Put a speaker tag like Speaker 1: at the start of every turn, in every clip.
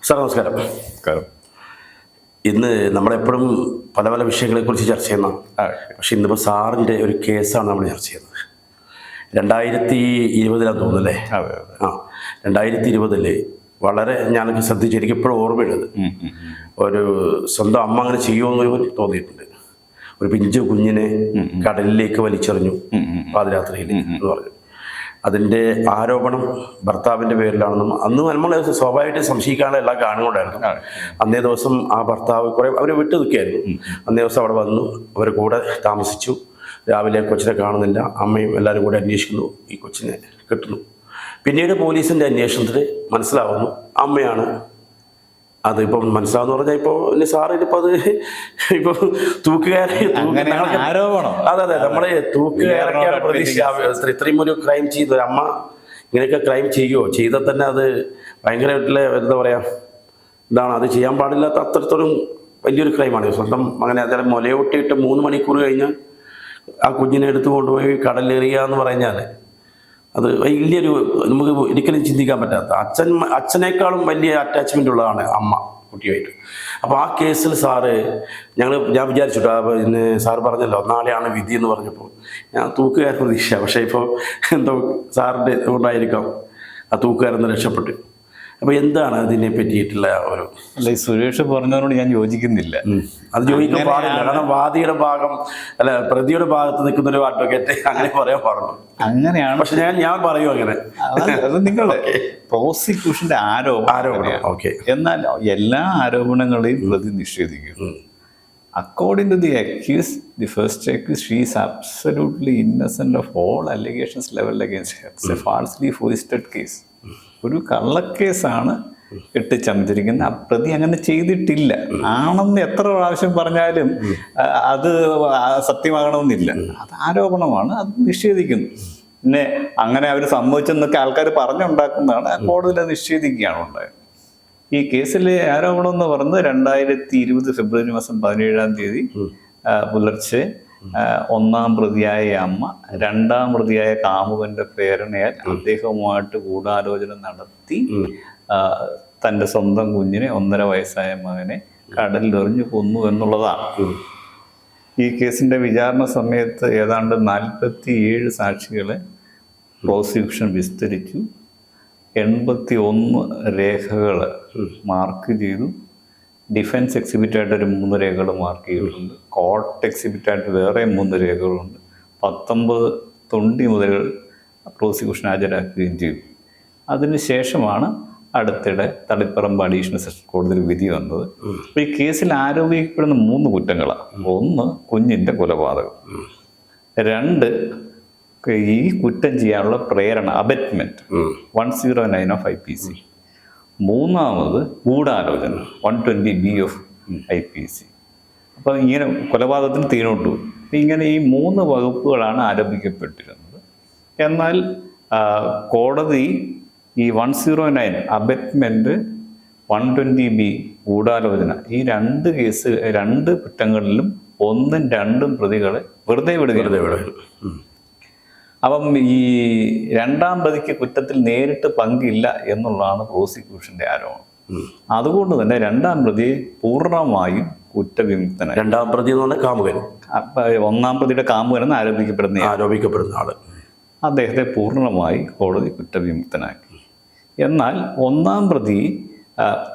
Speaker 1: Sir നമസ്കാരം.
Speaker 2: നമസ്കാരം.
Speaker 1: ഇന്ന് നമ്മളെപ്പോഴും പല പല വിഷയങ്ങളെക്കുറിച്ച് ചർച്ച ചെയ്യുന്ന, പക്ഷെ ഇന്നിപ്പോൾ സാറിൻ്റെ ഒരു കേസാണ് നമ്മൾ ചർച്ച ചെയ്യുന്നത്. 2020 തോന്നുന്നല്ലേ? 2020 വളരെ ഞാനൊക്കെ ശ്രദ്ധിച്ചു, എനിക്കിപ്പോഴും ഓർമ്മയുള്ളത്, ഒരു സ്വന്തം അമ്മ അങ്ങനെ ചെയ്യുമെന്ന് തോന്നിയിട്ടുണ്ട്. ഒരു പിഞ്ചു കുഞ്ഞിനെ കടലിലേക്ക് വലിച്ചെറിഞ്ഞു പാതിരാത്രിയിൽ എന്ന് പറഞ്ഞു. അതിൻ്റെ ആരോപണം ഭർത്താവിൻ്റെ പേരിലാണെന്നും അന്ന് നമ്മൾ സ്വാഭാവികമായിട്ട് സംശയിക്കാനുള്ള എല്ലാ കാരണങ്ങളുണ്ടായിരുന്നു. അന്നേ ദിവസം ആ ഭർത്താവ് അവർ വിട്ടു നിൽക്കുകയായിരുന്നു. അന്നേ ദിവസം അവിടെ വന്നു, അവർ കൂടെ താമസിച്ചു. രാവിലെ കൊച്ചിനെ കാണുന്നില്ല, അമ്മയും എല്ലാവരും കൂടെ അന്വേഷിക്കുന്നു, ഈ കൊച്ചിനെ കിട്ടുന്നു. പിന്നീട് പോലീസിൻ്റെ അന്വേഷണത്തിൽ മനസ്സിലാവുന്നു അമ്മയാണ്. അതിപ്പം മനസ്സിലാവുന്ന പറഞ്ഞാൽ ഇപ്പോൾ സാറിനിപ്പോൾ അത് ഇപ്പോൾ
Speaker 2: ആരോപണം.
Speaker 1: അതെ, നമ്മളെ തൂക്കുകയറക്കാണ് പ്രതീക്ഷ. ഇത്രയും ഒരു ക്രൈം ചെയ്ത ഒരു അമ്മ ഇങ്ങനെയൊക്കെ ക്രൈം ചെയ്യുമോ? ചെയ്താൽ തന്നെ അത് ഭയങ്കരമായിട്ടുള്ള എന്താ പറയുക, ഇതാണ്, അത് ചെയ്യാൻ പാടില്ലാത്ത അത്രത്തോളം വലിയൊരു ക്രൈമാണ്. സ്വന്തം അങ്ങനെ അതായത് മുലയൂട്ടിയിട്ട് 3 മണിക്കൂർ കഴിഞ്ഞാൽ ആ കുഞ്ഞിനെ എടുത്തു കൊണ്ടുപോയി കടലിലെറിയുക എന്ന് പറഞ്ഞാൽ അത് വലിയൊരു, നമുക്ക് ഒരിക്കലും ചിന്തിക്കാൻ പറ്റാത്ത, അച്ഛനേക്കാളും വലിയ അറ്റാച്ച്മെൻ്റ് ഉള്ളതാണ് അമ്മ കുട്ടിയായിട്ട്. അപ്പോൾ ആ കേസിൽ ഞാൻ വിചാരിച്ചു, പിന്നെ സാറ് പറഞ്ഞല്ലോ നാളെയാണ് വിധി എന്ന് പറഞ്ഞപ്പോൾ ഞാൻ തൂക്കുകാരൻ പ്രതീക്ഷ. പക്ഷേ ഇപ്പോൾ എന്തോ സാറിൻ്റെ കൊണ്ടായിരിക്കാം ആ തൂക്കുകാരെന്ന് രക്ഷപ്പെട്ടു. അപ്പോൾ എന്താണ് അതിനെ പറ്റിയിട്ടുള്ള ഒരു...
Speaker 2: അല്ല, ഈ സുരേഷ് പറഞ്ഞതിനോട് ഞാൻ യോജിക്കുന്നില്ല.
Speaker 1: അത് ചോദിക്കാൻ പാടില്ല, കാരണം വാദിയുടെ ഭാഗം അല്ല പ്രതിയുടെ ഭാഗത്ത് നിൽക്കുന്ന ഒരു അഡ്വക്കേറ്റ് അങ്ങനെ പറയാൻ പാടുള്ളൂ.
Speaker 2: അങ്ങനെയാണ്.
Speaker 1: പക്ഷെ ഞാൻ പറയൂ അങ്ങനെ.
Speaker 2: അത് നിങ്ങളുടെ പ്രോസിക്യൂഷന്റെ ആരോപണം.
Speaker 1: ഓക്കെ.
Speaker 2: എന്നാൽ എല്ലാ ആരോപണങ്ങളെയും പ്രതി നിഷേധിക്കുന്നു. According to the accused, the first accused, she is absolutely innocent of all allegations leveled against her. It's a falsely foisted case. ഒരു കള്ളക്കേസാണ് കെട്ടിച്ചമച്ചിരിക്കുന്നത്. ആ പ്രതി അങ്ങനെ ചെയ്തിട്ടില്ല. ആണെന്ന് എത്ര പ്രാവശ്യം പറഞ്ഞാലും അത് സത്യമാകണമെന്നില്ല. അത് ആരോപണമാണ്, അത് നിഷേധിക്കുന്നു. പിന്നെ അങ്ങനെ അവർ സംഭവിച്ചെന്നൊക്കെ ആൾക്കാർ പറഞ്ഞുണ്ടാക്കുന്നതാണ്. കോടതിയിൽ അത് നിഷേധിക്കുകയാണ് ഉണ്ടായത്. ഈ കേസിലെ ആരോപണം എന്ന് പറയുന്നത് 2020 ഫെബ്രുവരി മാസം 17 പുലർച്ചെ 1-ാം പ്രതിയായ അമ്മ 2-ാം പ്രതിയായ കാമുകന്റെ പ്രേരണയാൽ അദ്ദേഹവുമായിട്ട് ഗൂഢാലോചന നടത്തി തൻ്റെ സ്വന്തം കുഞ്ഞിനെ 1.5 വയസ്സായ മകനെ കടലിൽ എറിഞ്ഞു കൊന്നു എന്നുള്ളതാണ്. ഈ കേസിന്റെ വിചാരണ സമയത്ത് ഏതാണ്ട് 47 സാക്ഷികളെ പ്രോസിക്യൂഷൻ വിസ്തരിച്ചു. 81 രേഖകൾ മാർക്ക് ചെയ്തു. ഡിഫൻസ് എക്സിബിറ്റായിട്ട് ഒരു 3 രേഖകൾ മാർക്ക് ചെയ്തിട്ടുണ്ട്. കോർട്ട് എക്സിബിറ്റായിട്ട് വേറെ 3 രേഖകളുണ്ട്. 19 തൊണ്ടി മുതലുകൾ പ്രോസിക്യൂഷൻ ഹാജരാക്കുകയും ചെയ്തു. അതിനുശേഷമാണ് അടുത്തിടെ തളിപ്പറമ്പ് അഡീഷണൽ സെഷൻ കോടതിയിൽ വിധി വന്നത്. അപ്പോൾ ഈ കേസിൽ ആരോപിക്കപ്പെടുന്ന 3 കുറ്റങ്ങളാണ്. 1, കുഞ്ഞിൻ്റെ കൊലപാതകം. 2, ഈ കുറ്റം ചെയ്യാനുള്ള പ്രേരണ, അബറ്റ്മെന്റ് 109 ഓഫ് IPC. 3-ാമത് ഗൂഢാലോചന 120B ഓഫ് IPC. അപ്പം ഇങ്ങനെ കൊലപാതകത്തിന് തീർന്നിട്ടു. ഇങ്ങനെ ഈ 3 വകുപ്പുകളാണ് ആരോപിക്കപ്പെട്ടിരുന്നത്. എന്നാൽ കോടതി ഈ 109 അബറ്റ്മെന്റ് 120B ഗൂഢാലോചന ഈ 2 കുറ്റങ്ങളിലും 1ഉം 2ഉം പ്രതികളെ വെറുതെ വിടുക. അപ്പം ഈ 2-ാം പ്രതിക്ക് കുറ്റത്തിൽ നേരിട്ട് പങ്കില്ല എന്നുള്ളതാണ് പ്രോസിക്യൂഷന്റെ ആരോപണം. അതുകൊണ്ട് തന്നെ 2-ാം പ്രതി പൂർണ്ണമായും കുറ്റവിമുക്തനായി.
Speaker 1: 2-ാം പ്രതി എന്ന് പറഞ്ഞാൽ കാമുകൻ,
Speaker 2: 1-ാം പ്രതിയുടെ കാമുകനെന്ന് ആരോപിക്കപ്പെടുന്ന
Speaker 1: ആള്
Speaker 2: അദ്ദേഹത്തെ പൂർണ്ണമായി കോടതി കുറ്റവിമുക്തനാക്കി. എന്നാൽ 1-ാം പ്രതി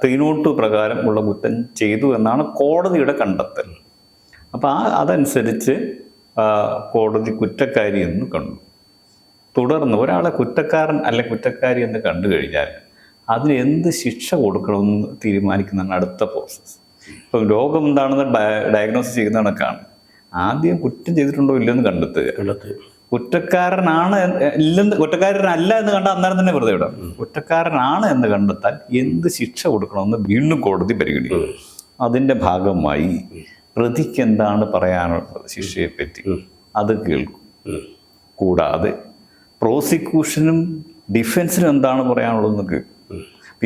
Speaker 2: 302 പ്രകാരം ഉള്ള കുറ്റം ചെയ്തു എന്നാണ് കോടതിയുടെ കണ്ടെത്തൽ. അപ്പം അതനുസരിച്ച് കോടതി കുറ്റക്കാരി എന്ന് കണ്ടു. തുടർന്ന് ഒരാളെ കുറ്റക്കാരൻ അല്ലെങ്കിൽ കുറ്റക്കാരി എന്ന് കണ്ടു കഴിഞ്ഞാൽ അതിന് എന്ത് ശിക്ഷ കൊടുക്കണമെന്ന് തീരുമാനിക്കുന്നതാണ് അടുത്ത പ്രോസസ്സ്. ഇപ്പം രോഗം എന്താണെന്ന് ഡയഗ്നോസ് ചെയ്യുന്ന കണക്കാണ്. ആദ്യം കുറ്റം ചെയ്തിട്ടുണ്ടോ ഇല്ലെന്ന് കണ്ടെത്തുക. കുറ്റക്കാരനല്ല എന്ന് കണ്ടാൽ അന്നേരം തന്നെ വെറുതെ വിടാം. കുറ്റക്കാരനാണ് എന്ന് കണ്ടെത്താൽ എന്ത് ശിക്ഷ കൊടുക്കണമെന്ന് വീണ്ടും കോടതി പരിഗണിക്കും. അതിൻ്റെ ഭാഗമായി പ്രതിക്ക് എന്താണ് പറയാനുള്ളത് ശിക്ഷയെപ്പറ്റി അത് കേൾക്കും. കൂടാതെ പ്രോസിക്യൂഷനും ഡിഫൻസിനും എന്താണ് പറയാനുള്ളതെന്ന് കേൾക്കും.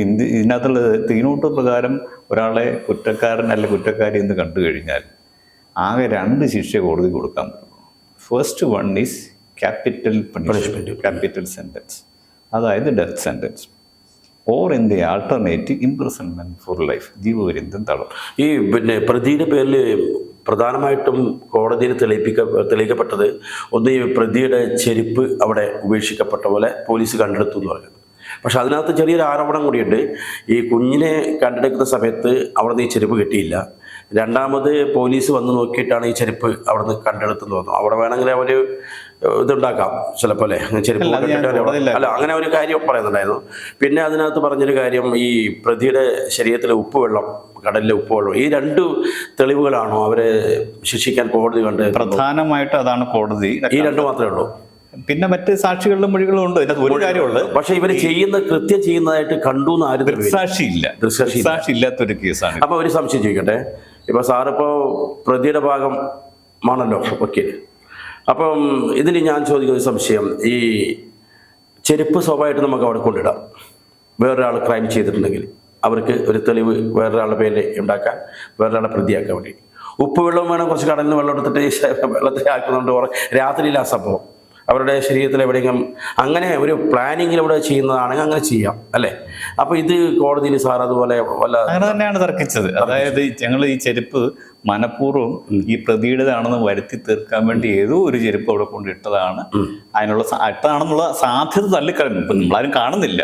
Speaker 2: ഇതിനകത്തുള്ള 302 പ്രകാരം ഒരാളെ കുറ്റക്കാരൻ അല്ല കുറ്റക്കാരി എന്ന് കണ്ടു കഴിഞ്ഞാൽ ആകെ 2 ശിക്ഷ കോടതി കൊടുക്കാൻ പറ്റും. First one is capital punishment, capital sentence, അതായത് death sentence. Or in the alternative imprisonment for life, ജീവപര്യന്തം തടവ്.
Speaker 1: ഈ പ്രതിയുടെ പേരിൽ പ്രധാനമായിട്ടും കോടതിയിൽ തെളിയിക്കപ്പെട്ടത് ഒന്ന്, ഈ പ്രതിയുടെ ചെരുപ്പ് അവിടെ ഉപേക്ഷിക്കപ്പെട്ട പോലെ പോലീസ് കണ്ടെടുത്തു എന്ന് പറഞ്ഞു. പക്ഷെ അതിനകത്ത് ചെറിയൊരു ആരോപണം കൂടിയുണ്ട്. ഈ കുഞ്ഞിനെ കണ്ടെടുക്കുന്ന സമയത്ത് അവിടെ നിന്ന് ഈ ചെരുപ്പ് കിട്ടിയില്ല. രണ്ടാമത് പോലീസ് വന്ന് നോക്കിയിട്ടാണ് ഈ ചെരുപ്പ് അവിടെ നിന്ന് കണ്ടെടുത്തെന്ന് തോന്നുന്നു. അവിടെ വേണമെങ്കിൽ അവർ ഇതുണ്ടാക്കാം ചിലപ്പോൾ അല്ലേ, ചെരുപ്പ് അല്ല, അങ്ങനെ ഒരു കാര്യം പറയുന്നുണ്ടായിരുന്നു. പിന്നെ അതിനകത്ത് പറഞ്ഞൊരു കാര്യം, ഈ പ്രതിയുടെ ശരീരത്തിലെ ഉപ്പുവെള്ളം, കടലിലെ ഉപ്പുവെള്ളം, ഈ 2 തെളിവുകളാണോ അവരെ ശിക്ഷിക്കാൻ കോടതി കണ്ട്?
Speaker 2: പ്രധാനമായിട്ട് അതാണ് കോടതി.
Speaker 1: ഈ 2 മാത്രമേ ഉള്ളൂ.
Speaker 2: പിന്നെ മറ്റ് സാക്ഷികളുടെ മൊഴികളും ഉണ്ട്. ഇതിനകത്ത് ഒരു കാര്യമുള്ളത്,
Speaker 1: പക്ഷെ ഇവർ കൃത്യം ചെയ്യുന്നതായിട്ട് കണ്ടു എന്ന് ആരും
Speaker 2: ദൃക്സാക്ഷി ഇല്ലാത്തൊരു കേസാണ്.
Speaker 1: അപ്പൊ ഒരു സംശയം ചോദിക്കട്ടെ, ഇപ്പൊ സാറിപ്പോ പ്രതിയുടെ ഭാഗമാണല്ലോ വക്കീൽ. അപ്പം ഇതിൽ ഞാൻ ചോദിക്കുന്ന സംശയം, ഈ ചെരുപ്പ് സ്വാഭാവികമായിട്ട് നമുക്ക് അവിടെ കൊണ്ടിടാം. വേറൊരാൾ ക്രൈം ചെയ്തിട്ടുണ്ടെങ്കിൽ അവർക്ക് ഒരു തെളിവ് വേറൊരാളുടെ പേരിൽ ഉണ്ടാക്കാൻ, വേറൊരാളെ പ്രതിയാക്കാൻ വേണ്ടി. ഉപ്പുവെള്ളം വേണം, കുറച്ച് കടലിൽ നിന്ന് വെള്ളം എടുത്തിട്ട് വെള്ളത്തിൽ ആക്കുന്നുണ്ട്. രാത്രിയില്ല സംഭവം, അവരുടെ ശരീരത്തിൽ എവിടെയെങ്കിലും അങ്ങനെ ഒരു പ്ലാനിങ്ങിൽ ഇവിടെ ചെയ്യുന്നതാണെങ്കിൽ അങ്ങനെ ചെയ്യാം അല്ലേ? അപ്പോൾ ഇത് കോടതിയിൽ സാർ അതുപോലെ
Speaker 2: അങ്ങനെ തന്നെയാണ് തർക്കിച്ചത്. അതായത് ഞങ്ങൾ ഈ ചെരുപ്പ് മനഃപൂർവ്വം ഈ പ്രതിയുടേതാണെന്ന് വരുത്തി തീർക്കാൻ വേണ്ടി ഏതോ ഒരു ചെരുപ്പ് അവിടെ കൊണ്ടിട്ടതാണ്, അതിനുള്ള ഇട്ടതാണെന്നുള്ള സാധ്യത തള്ളിക്കളയുന്നു. ഇപ്പം നമ്മളാരും കാണുന്നില്ല.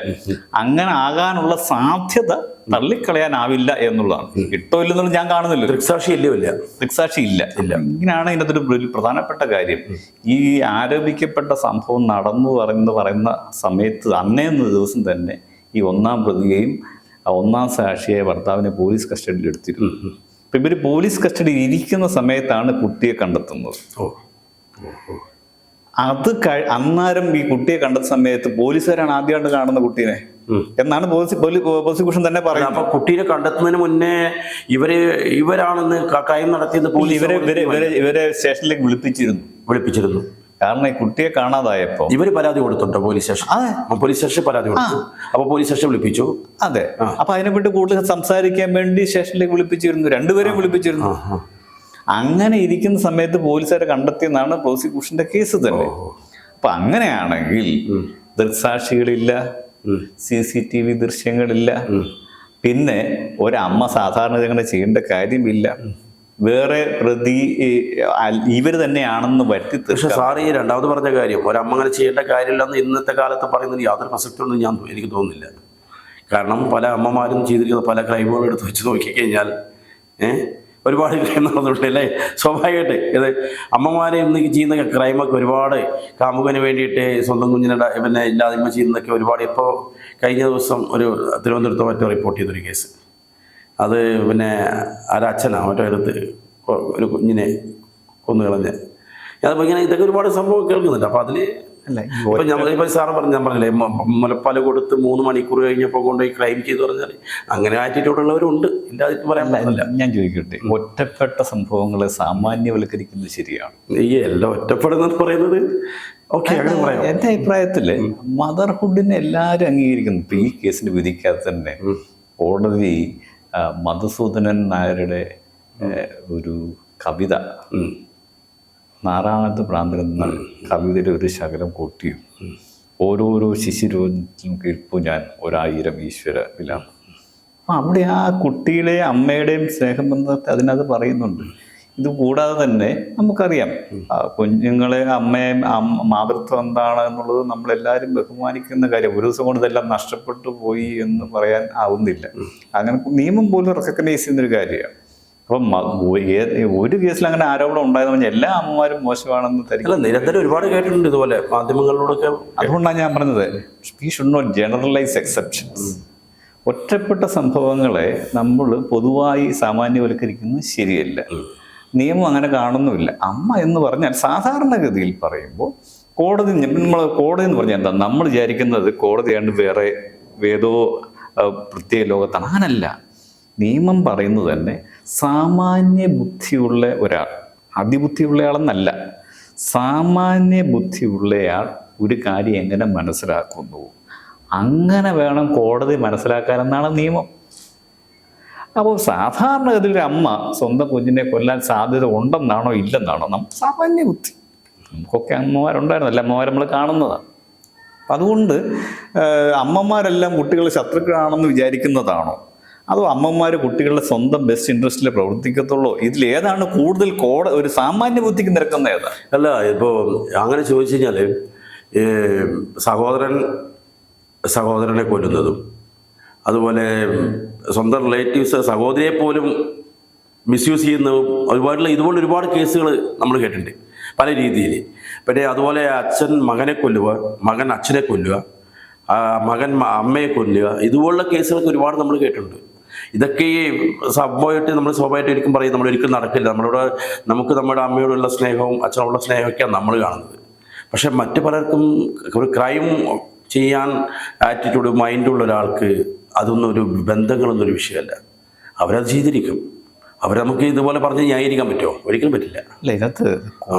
Speaker 2: അങ്ങനെ ആകാനുള്ള സാധ്യത തള്ളിക്കളയാനാവില്ല എന്നുള്ളതാണ്. ഇട്ടോ ഇല്ലെന്നുള്ള ഞാൻ കാണുന്നില്ല. ദൃക്സാക്ഷി ഇല്ല. ഇങ്ങനെയാണ് ഇതിൻ്റെ ഒരു പ്രധാനപ്പെട്ട കാര്യം. ഈ ആരോപിക്കപ്പെട്ട സംഭവം നടന്നു പറയുന്ന സമയത്ത് അന്നേ ദിവസം തന്നെ ഈ 1-ാം പ്രതിയെയും 1-ാം സാക്ഷിയെ ഭർത്താവിനെ പോലീസ് കസ്റ്റഡിയിൽ എടുത്തിരുന്നു. അപ്പം ഇവർ പോലീസ് കസ്റ്റഡിയിൽ ഇരിക്കുന്ന സമയത്താണ് കുട്ടിയെ കണ്ടെത്തുന്നത്. അന്നേരം ഈ കുട്ടിയെ കണ്ടെത്തുന്ന സമയത്ത് പോലീസുകാരാണ് ആദ്യമായിട്ട് കാണുന്ന കുട്ടീനെ എന്നാണ് പ്രോസിക്യൂഷൻ തന്നെ പറയുന്നത്.
Speaker 1: അപ്പൊ കുട്ടീനെ കണ്ടെത്തുന്നതിന് മുന്നേ ഇവരാണെന്ന് ക്രൈം നടത്തിയത്
Speaker 2: ഇവരെ സ്റ്റേഷനിലേക്ക് വിളിപ്പിച്ചിരുന്നു. കാരണം ഈ കുട്ടിയെ കാണാതായപ്പോ
Speaker 1: ഇവര് പരാതി കൊടുത്തുണ്ടോ പോലീസ് സ്റ്റേഷൻ? പോലീസ് സ്റ്റേഷൻ പരാതി കൊടുത്തു. അപ്പൊ പോലീസ് സ്റ്റേഷൻ വിളിപ്പിച്ചു.
Speaker 2: അതെ. അപ്പൊ അതിനെപ്പറ്റി കൂടുതൽ സംസാരിക്കാൻ വേണ്ടി സ്റ്റേഷനിലേക്ക് വിളിപ്പിച്ചിരുന്നു. 2 പേരെയും വിളിപ്പിച്ചിരുന്നു. അങ്ങനെ ഇരിക്കുന്ന സമയത്ത് പോലീസുകാരെ കണ്ടെത്തിയെന്നാണ് പ്രോസിക്യൂഷന്റെ കേസ് തന്നെ. അപ്പൊ അങ്ങനെയാണെങ്കിൽ ദൃക്സാക്ഷികളില്ല, CCTV ദൃശ്യങ്ങളില്ല, പിന്നെ ഒരമ്മ സാധാരണ അങ്ങനെ ചെയ്യേണ്ട കാര്യമില്ല, വേറെ പ്രതി ഇവര് തന്നെയാണെന്ന് വരുത്തി.
Speaker 1: പക്ഷെ സാർ ഈ രണ്ടാമത് പറഞ്ഞ കാര്യം, ഒരമ്മ അങ്ങനെ ചെയ്യേണ്ട കാര്യമില്ലെന്ന് ഇന്നത്തെ കാലത്ത് പറയുന്നത് യാതൊരു പ്രസക്തിയൊന്നും എനിക്ക് തോന്നുന്നില്ല. കാരണം പല അമ്മമാരും ചെയ്തിരിക്കുന്ന പല ക്രൈമുകളും എടുത്ത് വെച്ച് നോക്കിക്കഴിഞ്ഞാൽ ഒരുപാട് ക്രൈം നടന്നിട്ടുണ്ട് അല്ലേ? സ്വാഭാവികമായിട്ട് ഇത് അമ്മമാരെ ഇന്ന് ചെയ്യുന്ന ക്രൈമൊക്കെ ഒരുപാട് കാമുകന് വേണ്ടിയിട്ട് സ്വന്തം കുഞ്ഞിനെ പിന്നെ ഇല്ലായ്മ ചെയ്യുന്നതൊക്കെ ഒരുപാട്. ഇപ്പോൾ കഴിഞ്ഞ ദിവസം ഒരു തിരുവനന്തപുരത്ത് മറ്റോ റിപ്പോർട്ട് ചെയ്തൊരു കേസ്, അത് പിന്നെ അച്ഛനാ മറ്റോ എടുത്ത് ഒരു കുഞ്ഞിനെ കൊന്നുകളഞ്ഞ്. അതിപ്പോൾ ഇങ്ങനെ ഇതൊക്കെ ഒരുപാട് സംഭവം കേൾക്കുന്നുണ്ട്. അപ്പോൾ അതിൽ ഇപ്പം സാറ് ഞാൻ പറഞ്ഞില്ലേ, മുലപ്പാൽ കൊടുത്ത് 3 മണിക്കൂർ കഴിഞ്ഞപ്പോൾ കൊണ്ടുപോയി ക്രൈം ചെയ്തു പറഞ്ഞാൽ അങ്ങനെ ആറ്റിറ്റ്യൂഡുള്ളവരുണ്ട്. ഇല്ലാതിട്ട് പറയാൻ പറ്റില്ല.
Speaker 2: ഞാൻ ചോദിക്കട്ടെ, ഒറ്റപ്പെട്ട സംഭവങ്ങളെ സാമാന്യവൽക്കരിക്കുന്നത് ശരിയാണ്?
Speaker 1: ഈ എല്ലാം ഒറ്റപ്പെടുന്നത് പറയുന്നത് ഓക്കെ, അങ്ങനെ പറയാം.
Speaker 2: എൻ്റെ അഭിപ്രായത്തിൽ മദർഹുഡിനെ എല്ലാവരും അംഗീകരിക്കുന്നു. ഇപ്പം ഈ കേസിന് വിധിക്കാതെ തന്നെ കോടതി മധുസൂദനൻ നായരുടെ ഒരു കവിത, നാറാണത്ത് ഭ്രാന്തൻ എന്ന കവിതയുടെ ഒരു ശകലം കൊട്ടിയും, ഓരോരോ ശിശുരോഗത്തിലും കേൾപ്പു ഞാൻ 1000 ഈശ്വര വിലാപം. അപ്പം അവിടെ ആ കുട്ടിയുടെ അമ്മയുടെയും സ്നേഹബന്ധത്തെ അതിനകത്ത് പറയുന്നുണ്ട്. ഇത് കൂടാതെ തന്നെ നമുക്കറിയാം കുഞ്ഞുങ്ങളെ അമ്മയും മാതൃത്വം എന്താണ് എന്നുള്ളത് നമ്മളെല്ലാവരും ബഹുമാനിക്കുന്ന കാര്യം. ഒരു ദിവസം കൊണ്ട് ഇതെല്ലാം നഷ്ടപ്പെട്ടു പോയി എന്ന് പറയാൻ ആവുന്നില്ല. അങ്ങനെ നിയമം പോലും റെക്കഗ്നൈസ് ചെയ്യുന്നൊരു കാര്യമാണ്. അപ്പം ഒരു കേസിൽ അങ്ങനെ ആരോപണം ഉണ്ടായെന്ന് പറഞ്ഞാൽ എല്ലാ അമ്മമാരും മോശമാണെന്ന് തരില്ല.
Speaker 1: നിരന്തരം ഒരുപാട് കേട്ടിട്ടുണ്ട് ഇതുപോലെ മാധ്യമങ്ങളിലൂടെയൊക്കെ.
Speaker 2: അതുകൊണ്ടാണ് ഞാൻ പറഞ്ഞത്, we should not generalise exceptions. ഒറ്റപ്പെട്ട സംഭവങ്ങളെ നമ്മൾ പൊതുവായി സാമാന്യവൽക്കരിക്കുന്നത് ശരിയല്ല. നിയമം അങ്ങനെ കാണുന്നുമില്ല. അമ്മ എന്ന് പറഞ്ഞാൽ സാധാരണഗതിയിൽ പറയുമ്പോൾ കോടതി എന്ന് പറഞ്ഞാൽ എന്താ, നമ്മൾ വിചാരിക്കുന്നത് കോടതിയാണ്ട് വേറെ ഏതോ പ്രത്യേക ലോകത്താണ്. അങ്ങനല്ല. നിയമം പറയുന്നത് തന്നെ സാമാന്യ ബുദ്ധിയുള്ള ഒരാൾ, അതിബുദ്ധിയുള്ളയാളെന്നല്ല, സാമാന്യ ബുദ്ധിയുള്ളയാൾ ഒരു കാര്യം എങ്ങനെ മനസ്സിലാക്കുന്നു അങ്ങനെ വേണം കോടതി മനസ്സിലാക്കാനെന്നാണ് നിയമം. അപ്പോൾ സാധാരണഗതിയിൽ ഒരു അമ്മ സ്വന്തം കുഞ്ഞിനെ കൊല്ലാൻ സാധ്യത ഉണ്ടെന്നാണോ ഇല്ലെന്നാണോ സാമാന്യ ബുദ്ധി. നമുക്കൊക്കെ അമ്മമാരുണ്ടായിരുന്നു, അല്ല അമ്മമാരെ നമ്മൾ കാണുന്നതാണ്. അപ്പം അതുകൊണ്ട് അമ്മമാരെല്ലാം കുട്ടികളെ ശത്രുക്കളാണെന്ന് വിചാരിക്കുന്നതാണോ, അതോ അമ്മമാർ കുട്ടികളുടെ സ്വന്തം ബെസ്റ്റ് ഇൻട്രസ്റ്റിൽ പ്രവർത്തിക്കത്തുള്ളൂ? ഇതിലേതാണ് കൂടുതൽ ഒരു സാമാന്യ ബുദ്ധിക്ക് നിരക്കുന്ന ഏതാ?
Speaker 1: അല്ല, ഇപ്പോൾ അങ്ങനെ ചോദിച്ചു കഴിഞ്ഞാൽ സഹോദരനെ കൊല്ലുന്നതും, അതുപോലെ സ്വന്തം റിലേറ്റീവ്സ് സഹോദരിയെ പോലും മിസ്യൂസ് ചെയ്യുന്നതും ഇതുപോലെ ഒരുപാട് കേസുകൾ നമ്മൾ കേട്ടിട്ടുണ്ട് പല രീതിയിൽ. പിന്നെ അതുപോലെ അച്ഛൻ മകനെ കൊല്ലുക, മകൻ അച്ഛനെ കൊല്ലുക, മകൻ അമ്മയെ കൊല്ലുക, ഇതുപോലുള്ള കേസുകളൊക്കെ ഒരുപാട് നമ്മൾ കേട്ടിട്ടുണ്ട്. ഇതൊക്കെ ഈ സംഭവമായിട്ട് നമ്മൾ സ്വാഭാവികമായിട്ട് ഒരിക്കലും പറയും നമ്മളൊരിക്കലും നടക്കില്ല. നമുക്ക് നമ്മുടെ അമ്മയോടുള്ള സ്നേഹവും അച്ഛനോടുള്ള സ്നേഹമൊക്കെയാണ് നമ്മൾ കാണുന്നത്. പക്ഷെ മറ്റു പലർക്കും ഒരു ക്രൈം ചെയ്യാൻ ആറ്റിറ്റ്യൂഡ് മൈൻഡുള്ള ഒരാൾക്ക് അതൊന്നും ഒരു ബന്ധങ്ങളൊന്നും ഒരു വിഷയമല്ല. അവരത് ചെയ്തിരിക്കും. നമുക്ക് ഇതുപോലെ പറഞ്ഞ് ന്യായീകരിക്കാൻ പറ്റുമോ? ഒരിക്കലും പറ്റില്ല.
Speaker 2: അല്ല, ഇതിനകത്ത്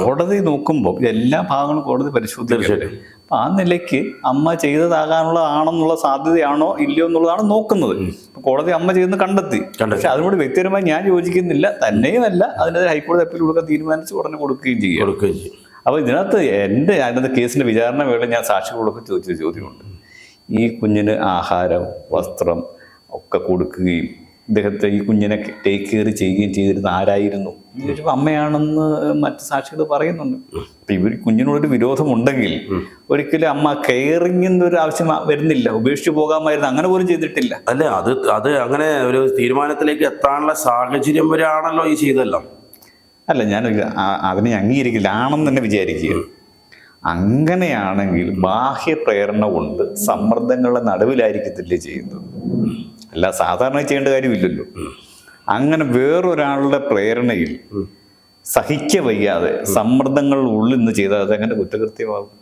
Speaker 2: കോടതി നോക്കുമ്പോൾ എല്ലാ ഭാഗങ്ങളും കോടതി പരിശോധിക്കും. അപ്പം ആ നിലയ്ക്ക് അമ്മ ചെയ്തതാകാനുള്ളതാണെന്നുള്ള സാധ്യതയാണോ ഇല്ലയോ എന്നുള്ളതാണ് നോക്കുന്നത്. കോടതി അമ്മ ചെയ്തെന്ന് കണ്ടെത്തി. പക്ഷെ അതിനോട് വ്യക്തിപരമായി ഞാൻ യോജിക്കുന്നില്ല. തന്നെയുമല്ല, അതിനെതിരെ ഹൈക്കോടതി അപ്പീൽ കൊടുക്കാൻ തീരുമാനിച്ച് ഉടനെ കൊടുക്കുകയും ചെയ്യും. അപ്പോൾ അതിനകത്ത് കേസിന്റെ വിചാരണ വേള ഞാൻ സാക്ഷികളൊക്കെ ചോദിച്ച ചോദ്യമുണ്ട്. ഈ കുഞ്ഞിന് ആഹാരം, വസ്ത്രം ഒക്കെ കൊടുക്കുകയും ഈ കുഞ്ഞിനെ ടേക്ക് കെയർ ചെയ്യുകയും ചെയ്തിരുന്ന ആരായിരുന്നു? അമ്മയാണെന്ന് മറ്റ് സാക്ഷികൾ പറയുന്നുണ്ട്. അപ്പം കുഞ്ഞിനോടൊരു വിരോധമുണ്ടെങ്കിൽ ഒരിക്കലും അമ്മ കെയറിങ്ങിൻ്റെ ഒരു ആവശ്യം വരുന്നില്ല. ഉപേക്ഷിച്ച് പോകാമായിരുന്നു. അങ്ങനെ പോലും ചെയ്തിട്ടില്ല.
Speaker 1: അല്ല, അത് അങ്ങനെ ഒരു തീരുമാനത്തിലേക്ക് എത്താനുള്ള സാഹചര്യം വരെയാണല്ലോ ഈ ചെയ്തല്ലോ.
Speaker 2: അല്ല, ഞാൻ അതിനെ അംഗീകരിക്കില്ല, ആണെന്ന് തന്നെ വിചാരിക്കുക. അങ്ങനെയാണെങ്കിൽ ബാഹ്യ പ്രേരണ കൊണ്ട് സമ്മർദ്ദങ്ങളുടെ നടുവിലായിരിക്കത്തില്ലേ ചെയ്യുന്നത്? അല്ല, സാധാരണ ചെയ്യേണ്ട കാര്യമില്ലല്ലോ. അങ്ങനെ വേറൊരാളുടെ പ്രേരണയിൽ സഹിക്കവയ്യാതെ സമ്മർദ്ദങ്ങൾ ഉള്ളിൽ നിന്ന് ചെയ്താൽ അതെങ്ങനെ കുറ്റകൃത്യമാകും?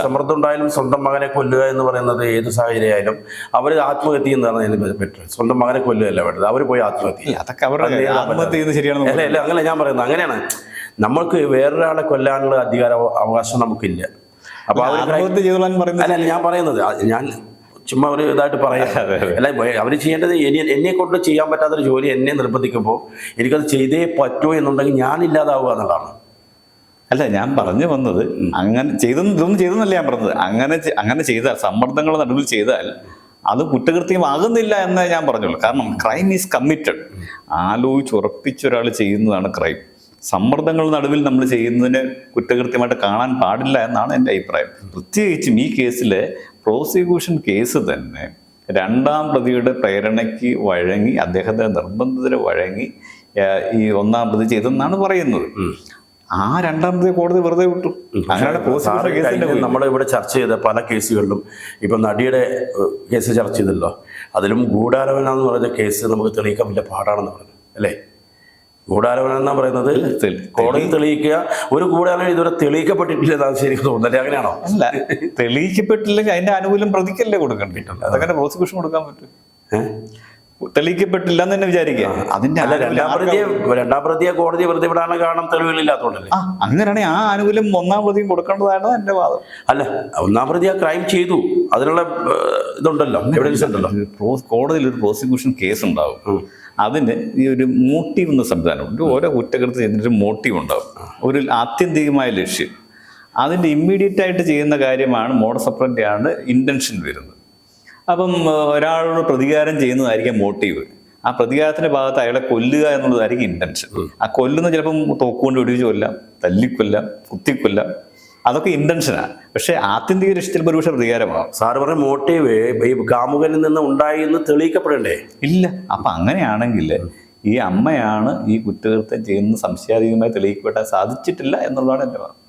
Speaker 1: സമ്മർദ്ദം ഉണ്ടായാലും സ്വന്തം മകനെ കൊല്ലുക എന്ന് പറയുന്നത് ഏത് സാഹചര്യമായാലും അവർ ആത്മഹത്യ ചെയ്യുന്നതാണ് അതിന് ബെറ്റർ. സ്വന്തം മകനെ കൊല്ലുകയല്ല വേണ്ടത്, അവർ പോയി ആത്മഹത്യ.
Speaker 2: അതൊക്കെ അവരുടെ ആത്മഹത്യ ചെയ്യുന്നത് ശരിയാണ്.
Speaker 1: അല്ല, അങ്ങനെ ഞാൻ പറയുന്നത് അങ്ങനെയാണ്. നമ്മൾക്ക് വേറൊരാളെ കൊല്ലാനുള്ള അവകാശം നമുക്കില്ല. അപ്പൊ
Speaker 2: ആത്മഹത്യ ചെയ്തോളാൻ പറയുന്നത്
Speaker 1: അല്ല ഞാൻ പറയുന്നത്. ഞാൻ ചുമ്മാ ഒരു ഇതായിട്ട് പറയാം. അല്ല, അവർ ചെയ്യേണ്ടത് എന്നെ കൊണ്ട് ചെയ്യാൻ പറ്റാത്തൊരു ജോലി എന്നെ നിർബന്ധിക്കുമ്പോൾ എനിക്കത് ചെയ്തേ പറ്റൂ എന്നുണ്ടെങ്കിൽ ഞാനില്ലാതാവുക എന്നുള്ളതാണ്.
Speaker 2: അല്ല, ഞാൻ പറഞ്ഞു വന്നത് അങ്ങനെ ഇതൊന്നും ചെയ്തെന്നല്ല ഞാൻ പറഞ്ഞത്. അങ്ങനെ ചെയ്താൽ, സമ്മർദ്ദങ്ങളുടെ നടുവിൽ ചെയ്താൽ അത് കുറ്റകൃത്യമാകുന്നില്ല എന്നേ ഞാൻ പറഞ്ഞുള്ളൂ. കാരണം ക്രൈം ഈസ് കമ്മിറ്റഡ്. ആലോചിച്ചുറപ്പിച്ചൊരാൾ ചെയ്യുന്നതാണ് ക്രൈം. സമ്മർദ്ദങ്ങളുടെ നടുവിൽ നമ്മൾ ചെയ്യുന്നതിന് കുറ്റകൃത്യമായിട്ട് കാണാൻ പാടില്ല എന്നാണ് എൻ്റെ അഭിപ്രായം. പ്രത്യേകിച്ചും ഈ കേസിലെ പ്രോസിക്യൂഷൻ കേസ് തന്നെ രണ്ടാം പ്രതിയുടെ പ്രേരണയ്ക്ക് വഴങ്ങി, അദ്ദേഹത്തെ നിർബന്ധത്തിന് വഴങ്ങി ഈ ഒന്നാം പ്രതി ചെയ്തെന്നാണ് പറയുന്നത്. ആ രണ്ടാം പ്രതി കോടതി വെറുതെ വിട്ടു. അങ്ങനെയാണ്
Speaker 1: നമ്മൾ ഇവിടെ ചർച്ച ചെയ്ത പല കേസുകളിലും ഇപ്പം നടിയുടെ കേസ് ചർച്ച ചെയ്തല്ലോ, അതിലും ഗൂഢാലോചന എന്ന് പറയുന്ന കേസ് നമുക്ക് തെളിയിക്കാൻ വലിയ പാടാണെന്ന് പറഞ്ഞു അല്ലേ? ഗൂഢാലോചന എന്നാ പറയുന്നത് കോടതി തെളിയിക്കുക. ഒരു ഗൂഢാലോചന ഇതുവരെ തെളിയിക്കപ്പെട്ടിട്ടില്ല, ശരിക്കും തോന്നുന്നില്ല. അങ്ങനെയാണോ?
Speaker 2: അല്ല, തെളിയിക്കപ്പെട്ടില്ലെങ്കിൽ അതിന്റെ ആനുകൂല്യം പ്രതിക്കല്ലേ കൊടുക്കേണ്ടിട്ടുണ്ട്. അതങ്ങനെ പ്രോസിക്യൂഷൻ കൊടുക്കാൻ പറ്റും? തെളിയിക്കപ്പെട്ടില്ല എന്ന് തന്നെ വിചാരിക്കുക. അതിന്റെ
Speaker 1: രണ്ടാം പ്രതിയെ കോടതി വെറുതെ വിടാനുള്ള കാരണം തെളിവുകളില്ലാത്തതുകൊണ്ടല്ലേ?
Speaker 2: അങ്ങനെയാണെങ്കിൽ ആ ആനുകൂല്യം ഒന്നാം പ്രതിയും കൊടുക്കേണ്ടതാണ് എന്റെ വാദം.
Speaker 1: അല്ല, ഒന്നാം പ്രതി ആ ക്രൈം ചെയ്തു, അതിനുള്ള ഇതുണ്ടല്ലോ, എവിഡൻസ് ഉണ്ടല്ലോ.
Speaker 2: കോടതിയിൽ ഒരു പ്രോസിക്യൂഷൻ കേസ് ഉണ്ടാവും. അതിന് ഈ ഒരു മോട്ടീവ് എന്ന സംവിധാനമുണ്ട്. ഓരോ കുറ്റകൃത്യം ചെയ്യുന്നൊരു മോട്ടീവ് ഉണ്ടാവും, ഒരു ആത്യന്തികമായ ലക്ഷ്യം. അതിൻ്റെ ഇമ്മീഡിയറ്റ് ആയിട്ട് ചെയ്യുന്ന കാര്യമാണ് മോഡസ് ഓപ്പറൻഡി ആണ് ഇന്റൻഷൻ വരുന്നത്. അപ്പം ഒരാളോട് പ്രതികാരം ചെയ്യുന്നതായിരിക്കും മോട്ടീവ്. ആ പ്രതികാരത്തിന്റെ ഭാഗത്ത് അയാളെ കൊല്ലുക എന്നുള്ളതായിരിക്കും ഇന്റൻഷൻ. ആ കൊല്ലുന്ന ചിലപ്പം തോക്കുകൊണ്ട് വെടിവെച്ച് കൊല്ലാം, തല്ലിക്കൊല്ലാം, കുത്തിക്കൊല്ലാം, അതൊക്കെ ഇന്റൻഷനാണ്. പക്ഷെ ആത്യന്തിക ലക്ഷ്യത്തിൽ ഒരുപക്ഷെ പ്രതികാരമാകും.
Speaker 1: സാറ് പറഞ്ഞ മോട്ടീവ് ഈ കാമുകനിൽ നിന്ന് ഉണ്ടായി എന്ന് തെളിയിക്കപ്പെടണ്ടേ?
Speaker 2: ഇല്ല. അപ്പം അങ്ങനെയാണെങ്കിൽ ഈ അമ്മയാണ് ഈ കുറ്റകൃത്യം ചെയ്യുന്ന സംശയാതീതമായി തെളിയിക്കപ്പെടാൻ സാധിച്ചിട്ടില്ല എന്നുള്ളതാണ് എൻ്റെ വാദം.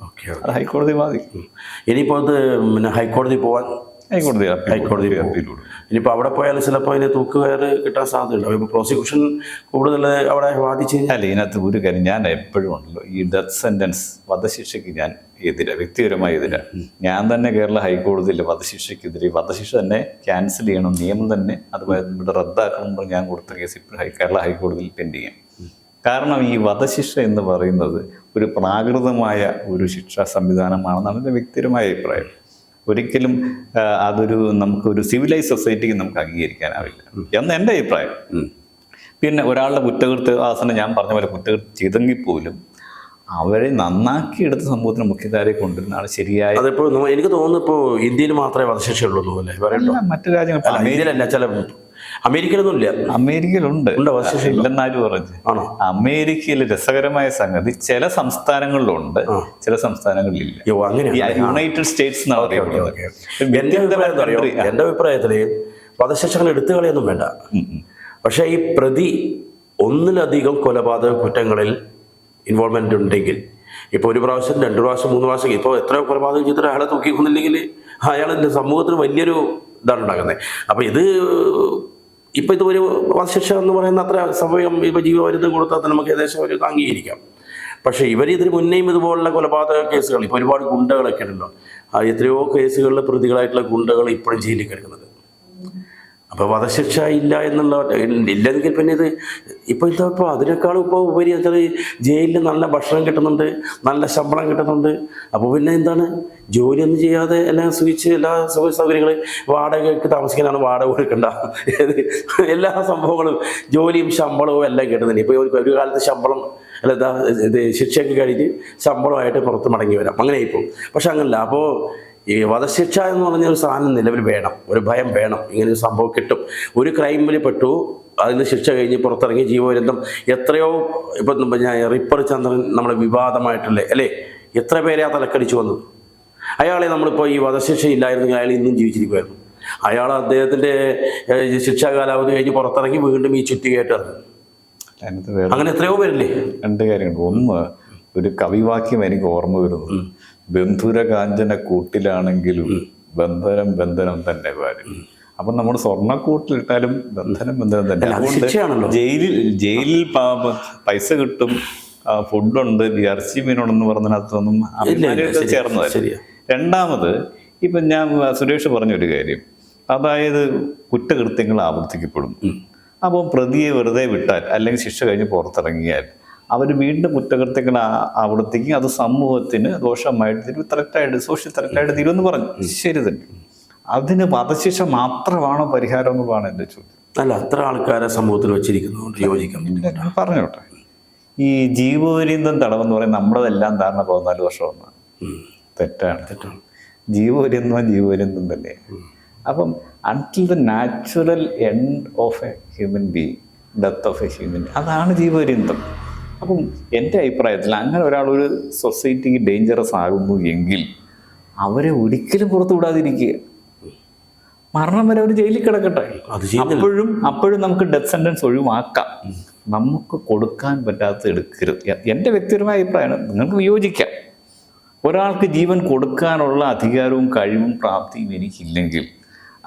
Speaker 2: അത് ഹൈക്കോടതി വാദിക്കും.
Speaker 1: ഇനിയിപ്പോൾ അത് ഹൈക്കോടതി പോവാൻ ഹൈക്കോടതി ഇനിയിപ്പോൾ അവിടെ പോയാൽ ചിലപ്പോൾ അതിന് തൂക്കുകയറ് കിട്ടാൻ സാധ്യതയുണ്ട്. ഇപ്പോൾ പ്രോസിക്യൂഷൻ കൂടുതൽ അവിടെ വാദിച്ചു കഴിഞ്ഞാൽ
Speaker 2: ഇതിനകത്ത് ഒരു കാര്യം ഞാൻ എപ്പോഴും ഉണ്ടല്ലോ, ഈ ഡെത്ത് സെൻറ്റൻസ് വധശിക്ഷയ്ക്ക് ഞാൻ വ്യക്തിപരമായി എതിരാ. ഞാൻ തന്നെ കേരള ഹൈക്കോടതിയിൽ വധശിക്ഷയ്ക്കെതിരെ വധശിക്ഷ തന്നെ ക്യാൻസൽ ചെയ്യണം, നിയമം തന്നെ അതുപോലെ ഇവിടെ റദ്ദാക്കണം ഞാൻ കൊടുത്ത കേസ് ഇപ്പോൾ കേരള ഹൈക്കോടതിയിൽ പെൻഡ് ചെയ്യാം. കാരണം ഈ വധശിക്ഷ എന്ന് പറയുന്നത് ഒരു പ്രാകൃതമായ ഒരു ശിക്ഷാ സംവിധാനമാണെന്നാണ് എൻ്റെ വ്യക്തിപരമായ അഭിപ്രായം. ഒരിക്കലും നമുക്കൊരു സിവിലൈസ് സൊസൈറ്റിക്ക് നമുക്ക് അംഗീകരിക്കാനാവില്ല എന്ന് എൻ്റെ അഭിപ്രായം. പിന്നെ ഒരാളുടെ കുറ്റകൃത്യം ഞാൻ പറഞ്ഞ പോലെ കുറ്റകൃത്യം ചെയ്തെങ്കിൽ പോലും അവരെ നന്നാക്കിയെടുത്ത് സമൂഹത്തിന് മുഖ്യധാരയെ കൊണ്ടുവരുന്നതാണ് ശരിയായ.
Speaker 1: അതിപ്പോ എനിക്ക് തോന്നുന്നു ഇപ്പോൾ ഇന്ത്യയിൽ മാത്രമേ വധശിക്ഷ ഉള്ളൂ അല്ലേ പറയട്ടോ?
Speaker 2: മറ്റു രാജ്യങ്ങൾ
Speaker 1: ഇന്ത്യയിലല്ല, ചില അമേരിക്കയിലൊന്നും ഇല്ല.
Speaker 2: അമേരിക്കയിലുണ്ട്,
Speaker 1: വധശിക്ഷ
Speaker 2: ഇല്ലെന്നാരും പറഞ്ഞു.
Speaker 1: ആണോ?
Speaker 2: അമേരിക്കയിൽ രസകരമായ സംഗതി ചില സംസ്ഥാനങ്ങളിലുണ്ട്, ചില സംസ്ഥാനങ്ങളിലില്ല. യുണൈറ്റഡ് സ്റ്റേറ്റ്സ് എന്നാണ് അറിയപ്പെടുന്നത്.
Speaker 1: എന്റെ അഭിപ്രായത്തില് വധശിക്ഷകൾ എടുത്തു കളയൊന്നും വേണ്ട. പക്ഷെ ഈ പ്രതി ഒന്നിലധികം കൊലപാതക കുറ്റങ്ങളിൽ ഇൻവോൾവ്മെന്റ് ഉണ്ടെങ്കിൽ, ഇപ്പോൾ 1 പ്രാവശ്യം 2 പ്രാവശ്യം 3 പ്രാവശ്യം, ഇപ്പോൾ എത്രയോ കൊലപാതകം ചെയ്തിട്ട് അയാളെ തൂക്കിക്കൊന്നില്ലെങ്കിൽ അയാളെൻ്റെ സമൂഹത്തിന് വലിയൊരു ഇതാണ് ഉണ്ടാക്കുന്നത്. അപ്പോൾ ഇപ്പോൾ ഇതൊരു വധശിക്ഷ എന്ന് പറയുന്ന അത്ര സമയം ഇപ്പോൾ ജീവപര്യന്തം കൊടുത്താൽ തന്നെ നമുക്ക് ഏകദേശം ഒരു അംഗീകരിക്കാം. പക്ഷേ ഇതിന് മുന്നേയും ഇതുപോലുള്ള കൊലപാതക കേസുകൾ, ഇപ്പോൾ ഒരുപാട് ഗുണ്ടകളൊക്കെ ഉണ്ടല്ലോ, എത്രയോ കേസുകളിലെ പ്രതികളായിട്ടുള്ള ഗുണ്ടകൾ ഇപ്പോഴും ജയിലിൽ കിടക്കുന്നത്. അപ്പോൾ വധശിക്ഷ ഇല്ല എന്നുള്ള ഇല്ലെങ്കിൽ പിന്നെ ഇപ്പോൾ അതിനേക്കാളും ഇപ്പോൾ ഉപരി വെച്ചാൽ ജയിലിൽ നല്ല ഭക്ഷണം കിട്ടുന്നുണ്ട്, നല്ല ശമ്പളം കിട്ടുന്നുണ്ട്. അപ്പോൾ പിന്നെ എന്താണ്, ജോലിയൊന്നും ചെയ്യാതെ എല്ലാം സുഖിച്ച് എല്ലാ സുഖ സൗകര്യങ്ങൾ, വാടകയ്ക്ക് താമസിക്കാനാണ് വാടക കൊടുക്കണ്ട, എല്ലാ സംഭവങ്ങളും ജോലിയും ശമ്പളവും എല്ലാം കിട്ടുന്നുണ്ട്. ഇപ്പോൾ ഒരു കാലത്ത് ശമ്പളം ശിക്ഷയൊക്കെ കഴിഞ്ഞ് ശമ്പളമായിട്ട് പുറത്ത് മടങ്ങി വരാം, അങ്ങനെ ഇപ്പോൾ. പക്ഷെ അങ്ങനല്ല. അപ്പോൾ ഈ വധശിക്ഷ എന്ന് പറഞ്ഞൊരു സാധനം നിലവിൽ വേണം, ഒരു ഭയം വേണം. ഇങ്ങനെ ഒരു സംഭവം കിട്ടും. ഒരു ക്രൈമിൽ പെട്ടു, അതിന് ശിക്ഷ കഴിഞ്ഞ് പുറത്തിറങ്ങി ജീവപര്യന്തം എത്രയോ, ഇപ്പം റിപ്പർ ചന്ദ്രൻ നമ്മുടെ വിവാദമായിട്ടുള്ള അല്ലേ, എത്ര പേരെ ആ തലക്കടിച്ചു വന്നത്. അയാളെ നമ്മളിപ്പോൾ ഈ വധശിക്ഷ ഇല്ലായിരുന്നെങ്കിൽ അയാൾ ഇന്നും ജീവിച്ചിരിക്കുമായിരുന്നു. അയാൾ അദ്ദേഹത്തിൻ്റെ ശിക്ഷാ കാലാവധി കഴിഞ്ഞ് പുറത്തിറങ്ങി വീണ്ടും ഈ ചുറ്റികയായിട്ട് ഇറങ്ങി. അങ്ങനെ എത്രയോ പേരില്ലേ.
Speaker 2: 2 കാര്യങ്ങൾ. ഒന്ന്, ഒരു കവിവാക്യം എനിക്ക് ഓർമ്മ വരുന്നത്, ബന്ധുര കാഞ്ചന കൂട്ടിലാണെങ്കിലും ബന്ധനം ബന്ധനം തന്നെ വരും. അപ്പം നമ്മൾ സ്വർണ്ണക്കൂട്ടിലിട്ടാലും ബന്ധനം ബന്ധനം തന്നെ. അതുകൊണ്ട് ജയിലിൽ പൈസ കിട്ടും, ഫുഡുണ്ട്, ഇറച്ചി മീനുണ്ടെന്ന് പറഞ്ഞതിനകത്തൊന്നും ചേർന്നതല്ല. രണ്ടാമത്, ഇപ്പം ഞാൻ സുരേഷ് പറഞ്ഞൊരു കാര്യം, അതായത് കുറ്റകൃത്യങ്ങൾ ആവർത്തിക്കപ്പെടും. അപ്പോൾ പ്രതിയെ വെറുതെ വിട്ടാൽ അല്ലെങ്കിൽ ശിക്ഷ കഴിഞ്ഞ് പുറത്തിറങ്ങിയാൽ അവർ വീണ്ടും കുറ്റകൃത്യങ്ങൾ ആവർത്തിക്കും. അത് സമൂഹത്തിന് ദോഷമായിട്ട് തീരും, ത്രെറ്റായിട്ട്, സോഷ്യൽ ത്രെറ്റായിട്ട് തീരുമെന്ന് പറഞ്ഞു. ശരി തന്നെ. അതിന് വധശിക്ഷ മാത്രമാണോ പരിഹാരം എന്നുള്ളതാണ് എൻ്റെ ചോദ്യം.
Speaker 1: അല്ല, അത്ര ആൾക്കാരെ സമൂഹത്തിൽ വെച്ചിരിക്കുന്നതുകൊണ്ട് യോജിക്കാം.
Speaker 2: പറഞ്ഞോട്ടെ. ഈ ജീവപര്യന്തം തടവെന്ന് പറയുന്നത് നമ്മളതെല്ലാം ധാരണ 14 വർഷമെന്നാണ്. തെറ്റാണ്. ജീവപര്യന്തം തന്നെ. അപ്പം until the natural end of A human being, death of A human, അതാണ് ജീവപര്യന്തം. അപ്പം എൻ്റെ അഭിപ്രായത്തിൽ അങ്ങനെ ഒരാളൊരു സൊസൈറ്റിക്ക് ഡേഞ്ചറസ് ആകുന്നു എങ്കിൽ അവരെ ഒരിക്കലും പുറത്തു വിടാതിരിക്കുക. മരണം വരെ അവർ ജയിലിൽ കിടക്കട്ടെ. അപ്പോഴും നമുക്ക് ഡെത്ത് സെൻറ്റൻസ് ഒഴിവാക്കാം. നമുക്ക് കൊടുക്കാൻ പറ്റാത്ത എടുക്കരുത്. എൻ്റെ വ്യക്തിപരമായ അഭിപ്രായമാണ്, നിങ്ങൾക്ക് വിയോജിക്കാം. ഒരാൾക്ക് ജീവൻ കൊടുക്കാനുള്ള അധികാരവും കഴിവും പ്രാപ്തിയും എനിക്കില്ലെങ്കിൽ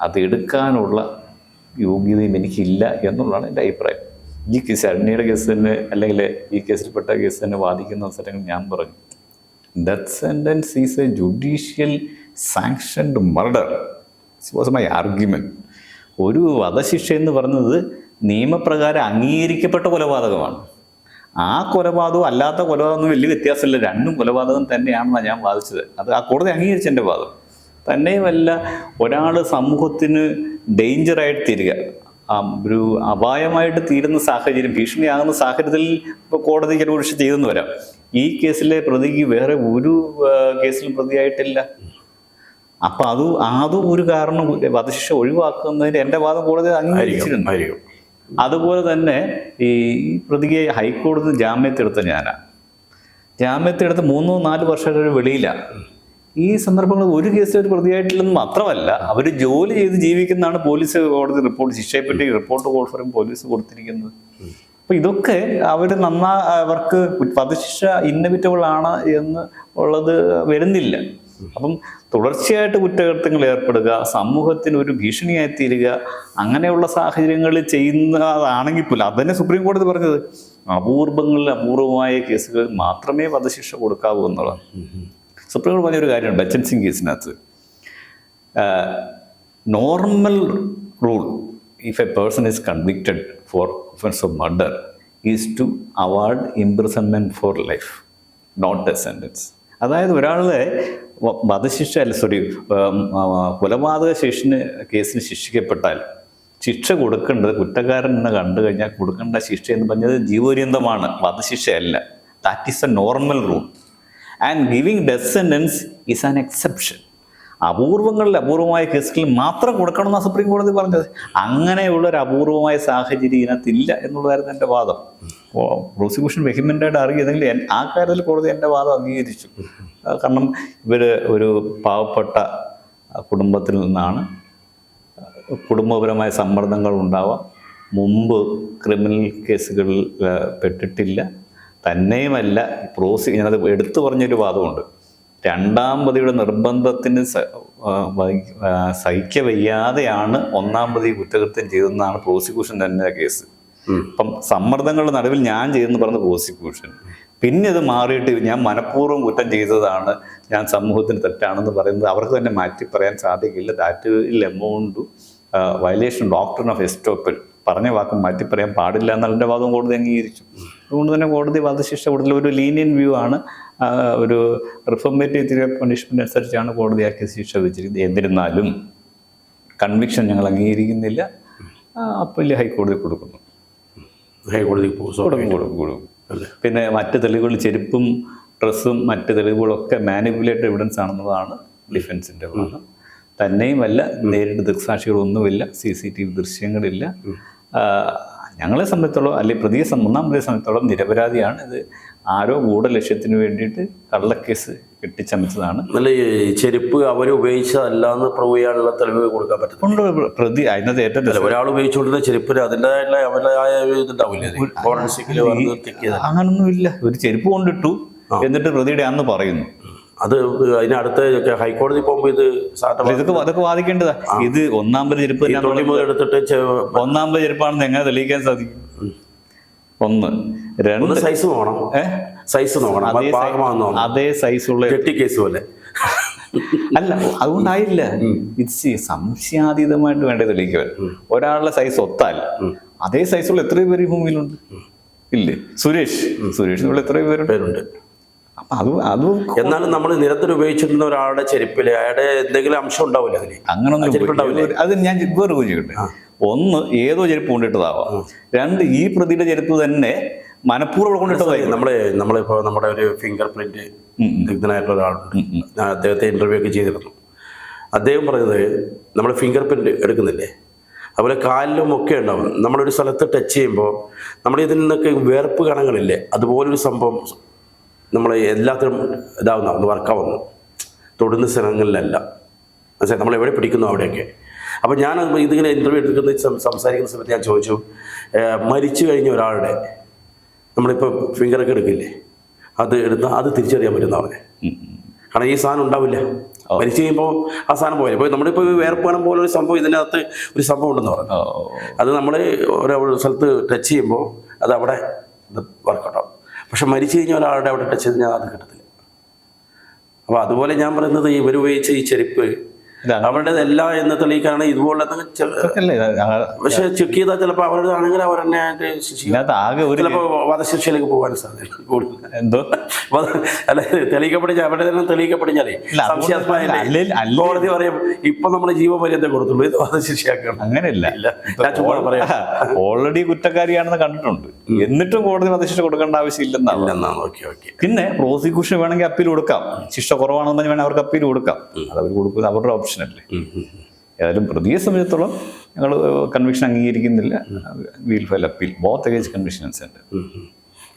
Speaker 2: അത് എടുക്കാനുള്ള യോഗ്യതയും എനിക്കില്ല എന്നുള്ളതാണ് എൻ്റെ അഭിപ്രായം. ഈ കേസ്, അഗ്നിയുടെ കേസ് തന്നെ, അല്ലെങ്കിൽ ഈ കേസിൽപ്പെട്ട കേസ് തന്നെ വാദിക്കുന്ന അവസരങ്ങൾ ഞാൻ പറഞ്ഞു, death sentence is A judicial sanctioned murder. This was my argument. ഒരു വധശിക്ഷ എന്ന് പറയുന്നത് നിയമപ്രകാരം അംഗീകരിക്കപ്പെട്ട കൊലപാതകമാണ്. ആ കൊലപാതകവും അല്ലാത്ത കൊലപാതകവും വലിയ വ്യത്യാസമില്ല, രണ്ടും കൊലപാതകം തന്നെയാണെന്നാണ് ഞാൻ വാദിച്ചത്. അത് ആ കോടതി അംഗീകരിച്ച എൻ്റെ വാദം. തന്നെയുമല്ല, ഒരാൾ സമൂഹത്തിന് ഡേഞ്ചറായിട്ട് തീരുക, ഒരു അപായമായിട്ട് തീരുന്ന സാഹചര്യം, ഭീഷണിയാകുന്ന സാഹചര്യത്തിൽ ഇപ്പോൾ കോടതി ചില പക്ഷെ ചെയ്തെന്ന് വരാം. ഈ കേസിലെ പ്രതിക്ക് വേറെ ഒരു കേസിലും പ്രതിയായിട്ടില്ല. അപ്പം അതും ഒരു കാരണം വധശിക്ഷ ഒഴിവാക്കുന്നതിന് എൻ്റെ വാദം കോടതി അംഗീകരിച്ചിട്ടുണ്ട്. അതുപോലെ തന്നെ ഈ പ്രതിയെ ഹൈക്കോടതി ജാമ്യത്തെടുത്ത ജാമ്യത്തെടുത്ത് 3-4 വർഷം വെളിയിലാണ്. ഈ സന്ദർഭങ്ങൾ ഒരു കേസിൽ ഒരു പ്രതിയായിട്ടില്ലെന്ന് മാത്രമല്ല, അവർ ജോലി ചെയ്ത് ജീവിക്കുന്നതാണ് പോലീസ് കോടതി റിപ്പോർട്ട്, ശിക്ഷയെപ്പറ്റി റിപ്പോർട്ട് കോൺഫറും പോലീസ് കൊടുത്തിരിക്കുന്നത്. അപ്പം ഇതൊക്കെ അവർക്ക് വധശിക്ഷ ഇന്നവിറ്റബിൾ ആണ് എന്ന് ഉള്ളത് വരുന്നില്ല. അപ്പം തുടർച്ചയായിട്ട് കുറ്റകൃത്യങ്ങൾ ഏർപ്പെടുക, സമൂഹത്തിന് ഒരു ഭീഷണിയായി തീരുക, അങ്ങനെയുള്ള സാഹചര്യങ്ങളിൽ ചെയ്യുന്നതാണെങ്കിൽ പോലും, അതന്നെ സുപ്രീം കോടതി പറഞ്ഞത്, അപൂർവമായ കേസുകൾ മാത്രമേ വധശിക്ഷ കൊടുക്കാവൂ എന്നുള്ളതാണ്. സുപ്രീം കോടതി പറഞ്ഞൊരു കാര്യമുണ്ട് ബച്ചൻ സിംഗ് കേസിനകത്ത്, normal rule if a person is convicted for offence of murder is to award imprisonment for life, not a sentence. അതായത് ഒരാളെ കൊലപാതക കേസിന് ശിക്ഷിക്കപ്പെട്ടാൽ ശിക്ഷ കൊടുക്കേണ്ടത്, കുറ്റക്കാരൻ എന്ന് കണ്ടു കഴിഞ്ഞാൽ കൊടുക്കേണ്ട ശിക്ഷ എന്ന് പറഞ്ഞത് ജീവപര്യന്തമാണ്, വധശിക്ഷയല്ല. That is a normal rule. And giving death sentence is an exception. അപൂർവങ്ങളിൽ അപൂർവമായ കേസുകളിൽ മാത്രം കൊടുക്കണമെന്നാണ് സുപ്രീം കോടതി പറഞ്ഞത്. അങ്ങനെയുള്ള ഒരു അപൂർവമായ സാഹചര്യം ഇതിനകത്തില്ല എന്നുള്ളതായിരുന്നു എൻ്റെ വാദം. പ്രോസിക്യൂഷൻ വെഹിമെൻ്റായിട്ട് അറിയില്ലെങ്കിൽ ആ കാര്യത്തിൽ കോടതി എൻ്റെ വാദം അംഗീകരിച്ചു. കാരണം ഇവർ ഒരു പാവപ്പെട്ട കുടുംബത്തിൽ നിന്നാണ്, കുടുംബപരമായ സമ്മർദ്ദങ്ങൾ ഉണ്ടാവാം, മുമ്പ് ക്രിമിനൽ കേസുകളിൽ പെട്ടിട്ടില്ല, തന്നെയുമല്ല ഞാനത് എടുത്തു പറഞ്ഞൊരു വാദമുണ്ട്. രണ്ടാം പ്രതിയുടെ നിർബന്ധത്തിന് സഹിക്കവയ്യാതെയാണ് ഒന്നാം പ്രതി കുറ്റകൃത്യം ചെയ്തതെന്നാണ് പ്രോസിക്യൂഷൻ തന്നെ കേസ്. അപ്പം സമ്മർദ്ദങ്ങളുടെ നടുവിൽ ഞാൻ ചെയ്തെന്ന് പറഞ്ഞ പ്രോസിക്യൂഷൻ, പിന്നെ അത് മാറിയിട്ട് ഞാൻ മനഃപൂർവ്വം കുറ്റം ചെയ്തതാണ്, ഞാൻ സമൂഹത്തിന് തെറ്റാണെന്ന് പറയുന്നത് അവർക്ക് തന്നെ മാറ്റി പറയാൻ സാധിക്കില്ല. That will amount to violation doctrine of estoppel. പറഞ്ഞ വാക്ക് മാറ്റി പറയാൻ പാടില്ല എന്നുള്ള വാദം കോടതി അംഗീകരിച്ചു. അതുകൊണ്ട് തന്നെ കോടതി വധശിക്ഷ കൂടുതൽ ഒരു ലീനിയൻ വ്യൂ ആണ്, ഒരു റിഫോർമേറ്റീവ് തിയറി ഓഫ് പണിഷ്മെന്റ് അനുസരിച്ചാണ് കോടതി ആക്കിയ ശിക്ഷ വെച്ചിരിക്കുന്നത്. എന്നിരുന്നാലും കൺവിക്ഷൻ ഞങ്ങൾ അംഗീകരിക്കുന്നില്ല, അപ്പീൽ ഹൈക്കോടതി കൊടുക്കുന്നു.
Speaker 1: ഹൈക്കോടതി
Speaker 2: കൊടുക്കും. പിന്നെ മറ്റ് തെളിവുകൾ, ചെരുപ്പും ഡ്രസ്സും മറ്റ് തെളിവുകളൊക്കെ മാനിപ്പുലേറ്റഡ് എവിഡൻസ് ആണെന്നതാണ് ഡിഫൻസിൻ്റെ വാദം. തന്നെയുമല്ല, നേരിട്ട് ദൃക്സാക്ഷികളൊന്നുമില്ല, CCTV ദൃശ്യങ്ങളില്ല. ഞങ്ങളെ സംബന്ധിച്ചോളം, അല്ലെങ്കിൽ ഒന്നാം പ്രതിയെ സംബന്ധിച്ചോളം നിരപരാധിയാണ്. ഇത് ആരോ ഗൂഢലക്ഷ്യത്തിന് വേണ്ടിയിട്ട് കള്ളക്കേസ് കെട്ടിച്ചമച്ചതാണ്.
Speaker 1: ചെരുപ്പ് അവർ ഉപയോഗിച്ചതല്ല എന്ന് പ്രൂവ് ചെയ്യാനുള്ള തെളിവ് കൊടുക്കാൻ പറ്റും.
Speaker 2: പ്രതി അതിനകത്ത് ഏറ്റവും
Speaker 1: ഒരാൾ ഉപയോഗിച്ചുകൊണ്ടിരുന്ന ചെരുപ്പിന് അതിൻ്റെതായുള്ള അവരുടേതായ ഇതുണ്ടാവില്ലേ?
Speaker 2: അങ്ങനൊന്നും ഇല്ല. ഒരു ചെരുപ്പ് കൊണ്ടിട്ടു എന്നിട്ട് പ്രതിയുടെ അന്ന് പറയുന്നു.
Speaker 1: അത് അതിനടുത്ത് ഹൈക്കോടതി പോകുമ്പോൾ
Speaker 2: അതൊക്കെ വാദിക്കേണ്ടതാ. ഇത് ഒന്നാം പ്രതി ചെരുപ്പ്
Speaker 1: എടുത്തിട്ട്
Speaker 2: ഒന്നാം പ്രതി ചെരുപ്പാണെന്ന് എങ്ങനെ തെളിയിക്കാൻ സാധിക്കും? ഒന്ന്. രണ്ട്,
Speaker 1: സൈസ് നോക്കണം. സൈസ് നോക്കണം.
Speaker 2: അതേ സൈസുള്ള
Speaker 1: കേസ് പോലെ
Speaker 2: അല്ല, അതുകൊണ്ടായില്ല. ഇത് സംശയാതീതമായിട്ട് വേണ്ടേ തെളിയിക്കാൻ. ഒരാളുടെ സൈസ് ഒത്താൽ അതേ സൈസുള്ള എത്രയോ പേര് ഈ ഭൂമിയിലുണ്ട്, ഇല്ലേ? സുരേഷ് എത്രയോ പേരുണ്ട്.
Speaker 1: എന്നാലും നമ്മൾ നിരന്തരം ഉപയോഗിച്ചിരുന്ന ഒരാളുടെ ചെരുപ്പില് അയാളുടെ എന്തെങ്കിലും അംശം ഉണ്ടാവില്ല അതിന്.
Speaker 2: അങ്ങനൊന്നും അത് ഞാൻ വേറെ ചോദിക്കട്ടെ. ഒന്ന്, ഏതോ ചെരുപ്പ് കൊണ്ടിട്ടതാവാം. രണ്ട്, ഈ പ്രതിയുടെ ചെരുപ്പ് തന്നെ മനഃപൂർവ്വം കൊണ്ടിട്ടതായി.
Speaker 1: നമ്മളിപ്പോ നമ്മുടെ ഒരു ഫിംഗർ പ്രിന്റ് വിദഗ്ധനായിട്ടുള്ള ഒരാളുണ്ട്, ഞാൻ അദ്ദേഹത്തെ ഇന്റർവ്യൂ ഒക്കെ ചെയ്തിരുന്നു. അദ്ദേഹം പറഞ്ഞത്, നമ്മൾ ഫിംഗർ പ്രിന്റ് എടുക്കുന്നില്ലേ, അതുപോലെ കാലിലും ഒക്കെ ഉണ്ടാവും. നമ്മളൊരു സ്ഥലത്ത് ടച്ച് ചെയ്യുമ്പോൾ നമ്മുടെ ഇതിൽ നിന്നൊക്കെ വേർപ്പ് കണങ്ങളില്ലേ, അതുപോലൊരു സംഭവം നമ്മൾ എല്ലാത്തിനും ഇതാവുന്ന വർക്കാവുന്നു, തൊടുന്ന സ്ഥലങ്ങളിലല്ല. മനസ്സിലായി? നമ്മൾ എവിടെ പിടിക്കുന്നു അവിടെയൊക്കെ. അപ്പോൾ ഞാൻ ഇതിങ്ങനെ ഇൻ്റർവ്യൂ എടുക്കുന്ന സംസാരിക്കുന്ന സമയത്ത് ഞാൻ ചോദിച്ചു, മരിച്ചു കഴിഞ്ഞ ഒരാളുടെ നമ്മളിപ്പോൾ ഫിംഗറൊക്കെ എടുക്കില്ലേ, അത് എടുത്താൽ അത് തിരിച്ചറിയാൻ പറ്റുന്ന അവനെ. കാരണം ഈ സാധനം ഉണ്ടാവില്ല, മരിച്ചു കഴിയുമ്പോൾ ആ സാധനം പോയില്ല. ഇപ്പോൾ നമ്മളിപ്പോൾ വേർപ്പാനം പോലെ ഒരു സംഭവം ഇതിനകത്ത് ഒരു സംഭവം ഉണ്ടെന്ന് പറഞ്ഞു. അത് നമ്മൾ ഓരോ സ്ഥലത്ത് ടച്ച് ചെയ്യുമ്പോൾ അത് അവിടെ വർക്കൗട്ടാവും. പക്ഷെ മരിച്ചു കഴിഞ്ഞ ഒരാളുടെ അവിടെ ടച്ച് ചെയ്ത് ഞാൻ അത് കിട്ടത്തില്ല. അപ്പോൾ അതുപോലെ ഞാൻ പറയുന്നത്, ഇവർ ഉപയോഗിച്ച ഈ ചെരുപ്പ് അവരുടേതല്ല എന്ന് തെളിയിക്കാണ് ഇതുപോലെ. പക്ഷെ ചെക്ക് ചെയ്താൽ ചിലപ്പോൾ അവരുടേതാണെങ്കിൽ അവർ തന്നെ ചിലപ്പോൾ വധശിക്ഷയിലേക്ക് പോകാൻ സാധ്യത കൂടുതൽ.
Speaker 2: എന്തോ
Speaker 1: അല്ല, തെളിയിക്കപ്പെടിഞ്ഞാൽ അവരുടെ തന്നെ തെളിയിക്കപ്പെടിഞ്ഞാലേ സംശയാസ്പദമല്ലേ, കോടതി പറയും ഇപ്പൊ നമ്മൾ ജീവപര്യന്തം കൊടുത്തുള്ളൂ, ഇത് വധശിക്ഷയാക്കണം.
Speaker 2: അങ്ങനെയല്ല,
Speaker 1: ഞാൻ ചുമ്മാ പറയാം.
Speaker 2: ഓൾറെഡി കുറ്റക്കാരിയാണെന്ന് കണ്ടിട്ടുണ്ട്, എന്നിട്ടും കോടതി വധശിക്ഷ കൊടുക്കേണ്ട ആവശ്യമില്ലെന്നാണ്. പിന്നെ പ്രോസിക്യൂഷൻ വേണമെങ്കിൽ അപ്പീൽ കൊടുക്കാം, ശിക്ഷ കുറവാണെന്ന് വേണമെങ്കിൽ അവർക്ക് അപ്പീൽ കൊടുക്കാം. അത് അവർ കൊടുക്കുന്നത് അവരുടെ ഓപ്ഷൻ അല്ലേ. ഏതായാലും പ്രതിയെ സംബന്ധിച്ചിടത്തോളം ഞങ്ങൾ കൺവിക്ഷൻ അംഗീകരിക്കുന്നില്ല. Wheel file appeal both against conviction and sentence.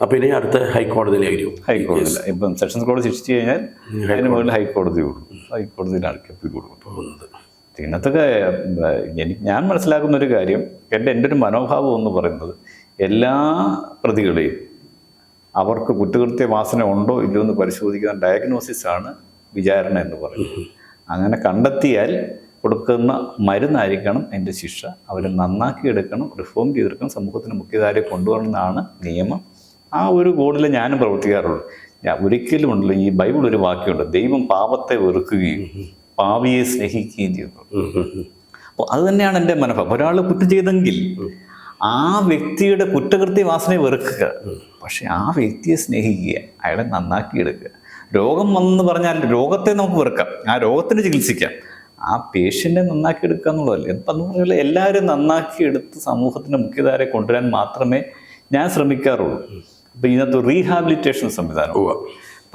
Speaker 1: അപ്പോൾ ഇനി അടുത്ത ഹൈക്കോടതിയിലായിരിക്കും.
Speaker 2: ഹൈക്കോടതിയില്ല, ഇപ്പം സെഷൻസ് കോടതി ശിക്ഷിച്ചു കഴിഞ്ഞാൽ അതിന് മുകളിൽ ഹൈക്കോടതി കൊടുക്കും. ഹൈക്കോടതിയിലാണ് അപ്പീൽ കൊടുക്കുന്നത്. ഇതിനകത്തൊക്കെ ഞാൻ മനസ്സിലാക്കുന്ന ഒരു കാര്യം, എൻ്റെ ഒരു മനോഭാവം എന്ന് പറയുന്നത്, എല്ലാ പ്രതികളെയും അവർക്ക് കുറ്റകൃത്യ വാസന ഉണ്ടോ ഇല്ലയോ എന്ന് പരിശോധിക്കുന്ന ഡയഗ്നോസിസാണ് വിചാരണ എന്ന് പറയുന്നത്. അങ്ങനെ കണ്ടെത്തിയാൽ കൊടുക്കുന്ന മരുന്നായിരിക്കണം എൻ്റെ ശിക്ഷ. അവരെ നന്നാക്കിയെടുക്കണം, റിഫോം ചെയ്തെടുക്കണം, സമൂഹത്തിന് മുഖ്യധാരയെ കൊണ്ടുവരണമെന്നാണ് നിയമം. ആ ഒരു ഗോളിൽ ഞാനും പ്രവർത്തിക്കാറുള്ളൂ. ഒരിക്കലും ഉണ്ടല്ലോ, ഈ ബൈബിൾ ഒരു വാക്യമുണ്ട്, ദൈവം പാപത്തെ വെറുക്കുകയും പാപിയെ സ്നേഹിക്കുകയും ചെയ്യുന്നു. അപ്പോൾ അത് തന്നെയാണ് എൻ്റെ മനോഭാവം. ഒരാൾ കുറ്റം ചെയ്തെങ്കിൽ ആ വ്യക്തിയുടെ കുറ്റകൃത്യ വാസനയെ വെറുക്കുക, പക്ഷെ ആ വ്യക്തിയെ സ്നേഹിക്കുക, അയാളെ നന്നാക്കിയെടുക്കുക. രോഗം വന്നെന്ന് പറഞ്ഞാൽ രോഗത്തെ നമുക്ക് വെറുക്കാം, ആ രോഗത്തിന് ചികിത്സിക്കാം, ആ പേഷ്യൻ്റെ നന്നാക്കിയെടുക്കുക എന്നുള്ളതല്ലേ. അപ്പം എന്ന് പറഞ്ഞാൽ എല്ലാവരും നന്നാക്കിയെടുത്ത് സമൂഹത്തിൻ്റെ മുഖ്യധാരയെ കൊണ്ടുവരാൻ മാത്രമേ ഞാൻ ശ്രമിക്കാറുള്ളൂ. അപ്പം ഇതിനകത്ത് റീഹാബിലിറ്റേഷൻ സംവിധാനം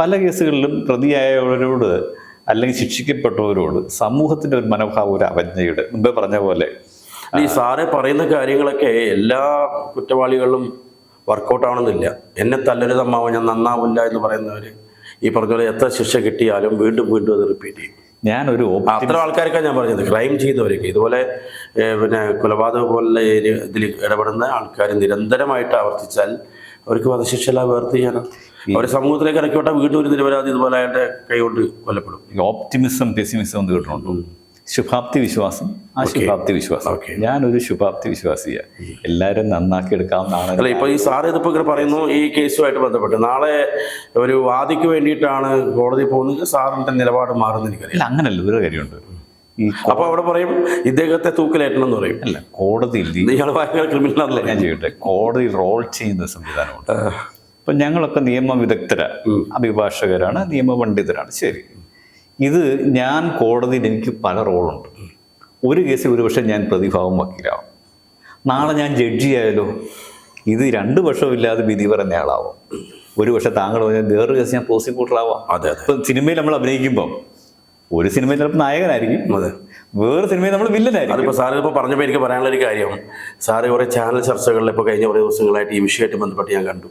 Speaker 2: പല കേസുകളിലും പ്രതിയായവരോട് അല്ലെങ്കിൽ ശിക്ഷിക്കപ്പെട്ടവരോട് സമൂഹത്തിൻ്റെ ഒരു മനോഭാവം, ഒരു അവജ്ഞയുടെ മുമ്പേ പറഞ്ഞ പോലെ
Speaker 1: ഈ സാറ് പറയുന്ന കാര്യങ്ങളൊക്കെ എല്ലാ കുറ്റവാളികളും വർക്കൗട്ട് ആവണമെന്നില്ല. എന്നെ തല്ലരുതമ്മാവോ ഞാൻ നന്നാവില്ല എന്ന് പറയുന്നവർ ഈ പറഞ്ഞ പോലെ എത്ര ശിക്ഷ കിട്ടിയാലും വീണ്ടും വീണ്ടും അത് റിപ്പീറ്റ് ചെയ്യും.
Speaker 2: ഞാനൊരു
Speaker 1: അത്ര ആൾക്കാർക്കാണ് ഞാൻ പറഞ്ഞത്, ക്രൈം ചെയ്തവരൊക്കെ ഇതുപോലെ പിന്നെ കൊലപാതകം പോലുള്ള ഇതിൽ ഇടപെടുന്ന ആൾക്കാർ നിരന്തരമായിട്ട് ആവർത്തിച്ചാൽ അവർക്ക് വധശിക്ഷ വേർത്ത് ചെയ്യാനാണ്. അവർ സമൂഹത്തിലേക്ക് ഇറക്കി വിട്ടാൽ വീണ്ടും ഒരു നിരപരാധി ഇതുപോലെ അയാളുടെ കൈകൊണ്ട് കൊല്ലപ്പെടും.
Speaker 2: ഓപ്റ്റിമിസം പെസിമിസം എന്ന് കേട്ടിട്ടുണ്ടോ? ശുഭാപ്തി വിശ്വാസം, ആ ശുഭാപ്തി വിശ്വാസം. ഞാനൊരു ശുഭാപ്തി വിശ്വാസിയാണ്. എല്ലാവരും നന്നാക്കി എടുക്കാവുന്നതാണ്.
Speaker 1: അല്ല, ഇപ്പൊ ഈ സാറ് ഇതിപ്പോ ഇങ്ങനെ പറയുന്നു ഈ കേസുമായിട്ട് ബന്ധപ്പെട്ട് നാളെ ഒരു വാദിക്ക് വേണ്ടിയിട്ടാണ് കോടതി പോകുന്നത്, സാറിന്റെ നിലപാട് മാറുന്ന എനിക്കറിയാം.
Speaker 2: അങ്ങനല്ല, ഒരു കാര്യമുണ്ട്.
Speaker 1: അപ്പൊ അവിടെ പറയും ഇദ്ദേഹത്തെ തൂക്കിലേറ്റണം എന്ന് പറയും.
Speaker 2: അല്ല, കോടതിയിൽ
Speaker 1: ക്രിമിനൽ
Speaker 2: ഞാൻ ചെയ്യട്ടെ, കോടതി റോൾ ചെയ്യുന്ന സംവിധാനമുണ്ട്. ഇപ്പൊ ഞങ്ങളൊക്കെ നിയമ വിദഗ്ധരാണ്, അഭിഭാഷകരാണ്, നിയമപണ്ഡിതരാണ്. ശരി, ഇത് ഞാൻ കോടതിയിൽ എനിക്ക് പല റോളുണ്ട്. ഒരു കേസിൽ ഒരു പക്ഷേ ഞാൻ പ്രതിഭാവം വക്കീലാവും, നാളെ ഞാൻ ജഡ്ജിയായാലോ ഇത് 2 വർഷമില്ലാതെ വിധി പറഞ്ഞ ആളാവും. ഒരു പക്ഷേ താങ്കൾ വേറൊരു കേസ് ഞാൻ പ്രോസിക്യൂട്ടറാവാം. ഇപ്പം സിനിമയിൽ നമ്മൾ അഭിനയിക്കുമ്പം ഒരു സിനിമയിൽ ചിലപ്പോൾ നായകനായിരിക്കും, വേറെ സിനിമയിൽ നമ്മൾ വില്ലനായിരിക്കും.
Speaker 1: അതിപ്പോൾ സാറ് ഇപ്പോൾ പറഞ്ഞപ്പോൾ എനിക്ക് പറയാനുള്ള ഒരു കാര്യം, സാറ് കുറേ ചാനൽ ചർച്ചകളിൽ ഇപ്പോൾ കഴിഞ്ഞ കുറേ ദിവസങ്ങളായിട്ട് ഈ വിഷയമായിട്ട് ബന്ധപ്പെട്ട് ഞാൻ കണ്ടു.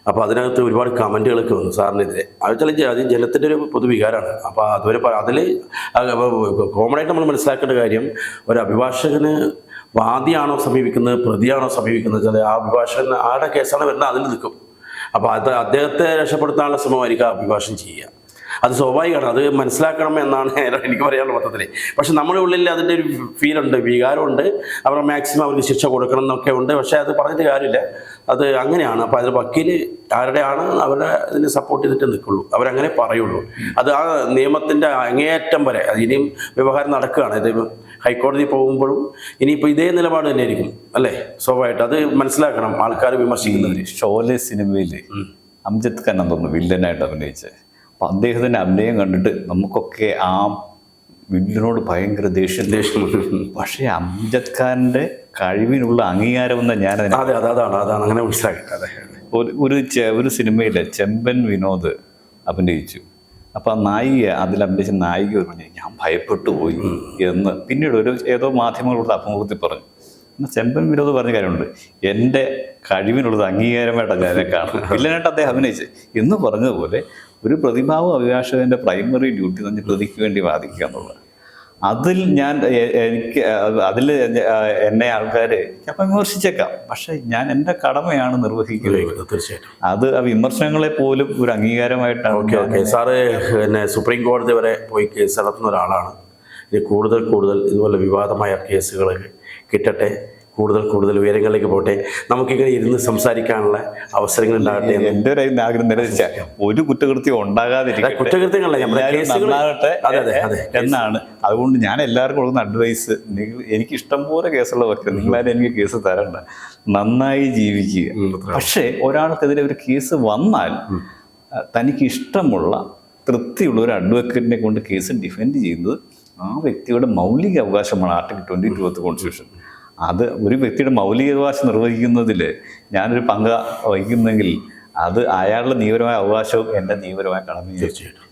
Speaker 1: അപ്പോൾ അതിനകത്ത് ഒരുപാട് കമൻറ്റുകളൊക്കെ വന്നു സാറിനെതിരെ. അത് അത് ജനത്തിൻ്റെ ഒരു പൊതുവികാരമാണ്. അപ്പോൾ അതുവരെ അതിൽ കോമണായിട്ട് നമ്മൾ മനസ്സിലാക്കേണ്ട കാര്യം, ഒരു അഭിഭാഷകന് വാദിയാണോ സമീപിക്കുന്നത്, പ്രതിയാണോ സമീപിക്കുന്നത് വെച്ചാൽ ആ അഭിഭാഷകൻ ആരുടെ കേസാണ് വരുന്നത് അതിൽ നിൽക്കും. അപ്പോൾ അത് അദ്ദേഹത്തെ രക്ഷപ്പെടുത്താനുള്ള ശ്രമമായിരിക്കും ആ അഭിഭാഷകൻ ചെയ്യുക. അത് സ്വാഭാവികമാണ്, അത് മനസ്സിലാക്കണം എന്നാണ് എനിക്ക് പറയാനുള്ള മൊത്തത്തിൽ. പക്ഷെ നമ്മുടെ ഉള്ളിൽ അതിൻ്റെ ഒരു ഫീലുണ്ട്, വികാരമുണ്ട്. അവർ മാക്സിമം അവർക്ക് ശിക്ഷ കൊടുക്കണം എന്നൊക്കെ ഉണ്ട്. പക്ഷേ അത് പറഞ്ഞിട്ട് കാര്യമില്ല, അത് അങ്ങനെയാണ്. അപ്പോൾ അതിൽ വക്കീൽ ആരുടെയാണ് അവരെ ഇതിന് സപ്പോർട്ട് ചെയ്തിട്ട് നിൽക്കുള്ളൂ, അവരങ്ങനെ പറയുള്ളൂ. അത് ആ നിയമത്തിൻ്റെ അങ്ങേയറ്റം വരെ അത് ഇനിയും വ്യവഹാരം നടക്കുകയാണ്. ഇത് ഹൈക്കോടതി പോകുമ്പോഴും ഇനിയിപ്പോൾ ഇതേ നിലപാട് തന്നെ ആയിരിക്കും അല്ലേ, സ്വാഭാവികമായിട്ട്. അത് മനസ്സിലാക്കണം ആൾക്കാർ വിമർശിക്കുന്നത്.
Speaker 2: ഷോലെ സിനിമയിൽ അംജദ് ഖാൻ തോന്നുന്നു വില്ലനായിട്ട് അഭിനയിച്ചത്. അപ്പം അദ്ദേഹത്തിൻ്റെ അഭിനയം കണ്ടിട്ട് നമുക്കൊക്കെ ആ വില്ലനോട് ഭയങ്കര ദേഷ്യം. പക്ഷേ അംജദ് ഖാൻ്റെ കഴിവിനുള്ള അംഗീകാരമെന്ന് ഞാൻ
Speaker 1: അതാണ് അങ്ങനെ മനസ്സിലാക്കിയത്.
Speaker 2: ഒരു സിനിമയിൽ ചെമ്പൻ വിനോദ് അഭിനയിച്ചു. അപ്പം ആ നായിക, അതിൽ അഭിനയിച്ച നായിക പറഞ്ഞു ഞാൻ ഭയപ്പെട്ടു പോയി എന്ന് പിന്നീട് ഏതോ മാധ്യമങ്ങളുടെ അഭിമുഖത്തിൽ പറഞ്ഞു. എന്നാൽ ചെമ്പൻ വിനോദ് പറഞ്ഞ കാര്യമുണ്ട്, എൻ്റെ കഴിവിനുള്ളത് അംഗീകാരമായിട്ടാണ് ഞാനെ കാണുന്നത്, വില്ലനായിട്ട് അദ്ദേഹം അഭിനയിച്ചത് എന്ന് പറഞ്ഞതുപോലെ ഒരു പ്രതിഭാവം അഭിഭാഷകൻ്റെ പ്രൈമറി ഡ്യൂട്ടി തന്നെ പ്രതിക്ക് വേണ്ടി വാദിക്കുക എന്നുള്ളത്. അതിൽ അതിൽ എന്നെ ആൾക്കാർ ചിലപ്പോൾ വിമർശിച്ചേക്കാം, പക്ഷെ ഞാൻ എൻ്റെ കടമയാണ് നിർവഹിക്കുന്നത്.
Speaker 1: തീർച്ചയായിട്ടും
Speaker 2: അത് ആ വിമർശനങ്ങളെ പോലും ഒരു അംഗീകാരമായിട്ടാണ്.
Speaker 1: ഓക്കെ സാറ് പിന്നെ സുപ്രീം കോടതി വരെ പോയി കേസ് നടത്തുന്ന ഒരാളാണ്. ഇനി കൂടുതൽ ഇതുപോലെ വിവാദമായ കേസുകൾ കിട്ടട്ടെ, കൂടുതൽ ഉയരങ്ങളിലേക്ക് പോട്ടെ, നമുക്കിങ്ങനെ ഇരുന്ന് സംസാരിക്കാനുള്ള അവസരങ്ങൾ ഉണ്ടാകട്ടെ.
Speaker 2: എൻ്റെ ഒരു ആഗ്രഹം നിലനിച്ച ഒരു കുറ്റകൃത്യം ഉണ്ടാകാതിരിക്കട്ടെ, എന്നാണ്. അതുകൊണ്ട് ഞാൻ എല്ലാവർക്കും കൊടുക്കുന്ന അഡ്വൈസ്, എനിക്ക് ഇഷ്ടം പോലെ കേസുള്ളവർക്ക് നിങ്ങളാരും എനിക്ക് കേസ് തരണ്ട, നന്നായി ജീവിക്കുക. പക്ഷേ ഒരാൾക്കെതിരെ ഒരു കേസ് വന്നാൽ തനിക്ക് ഇഷ്ടമുള്ള തൃപ്തിയുള്ള ഒരു അഡ്വക്കേറ്റിനെ കൊണ്ട് കേസ് ഡിഫെൻഡ് ചെയ്യുന്നത് ആ വ്യക്തിയുടെ മൗലിക അവകാശമാണ്. Article 22 constitution. അത് ഒരു വ്യക്തിയുടെ മൗലികാവകാശം നിർവഹിക്കുന്നതിൽ ഞാനൊരു പങ്ക് വഹിക്കുന്നെങ്കിൽ അത് അയാളുടെ നിയമപരമായ അവകാശവും എൻ്റെ നിയമപരമായ കടമയും.
Speaker 1: തീർച്ചയായിട്ടും.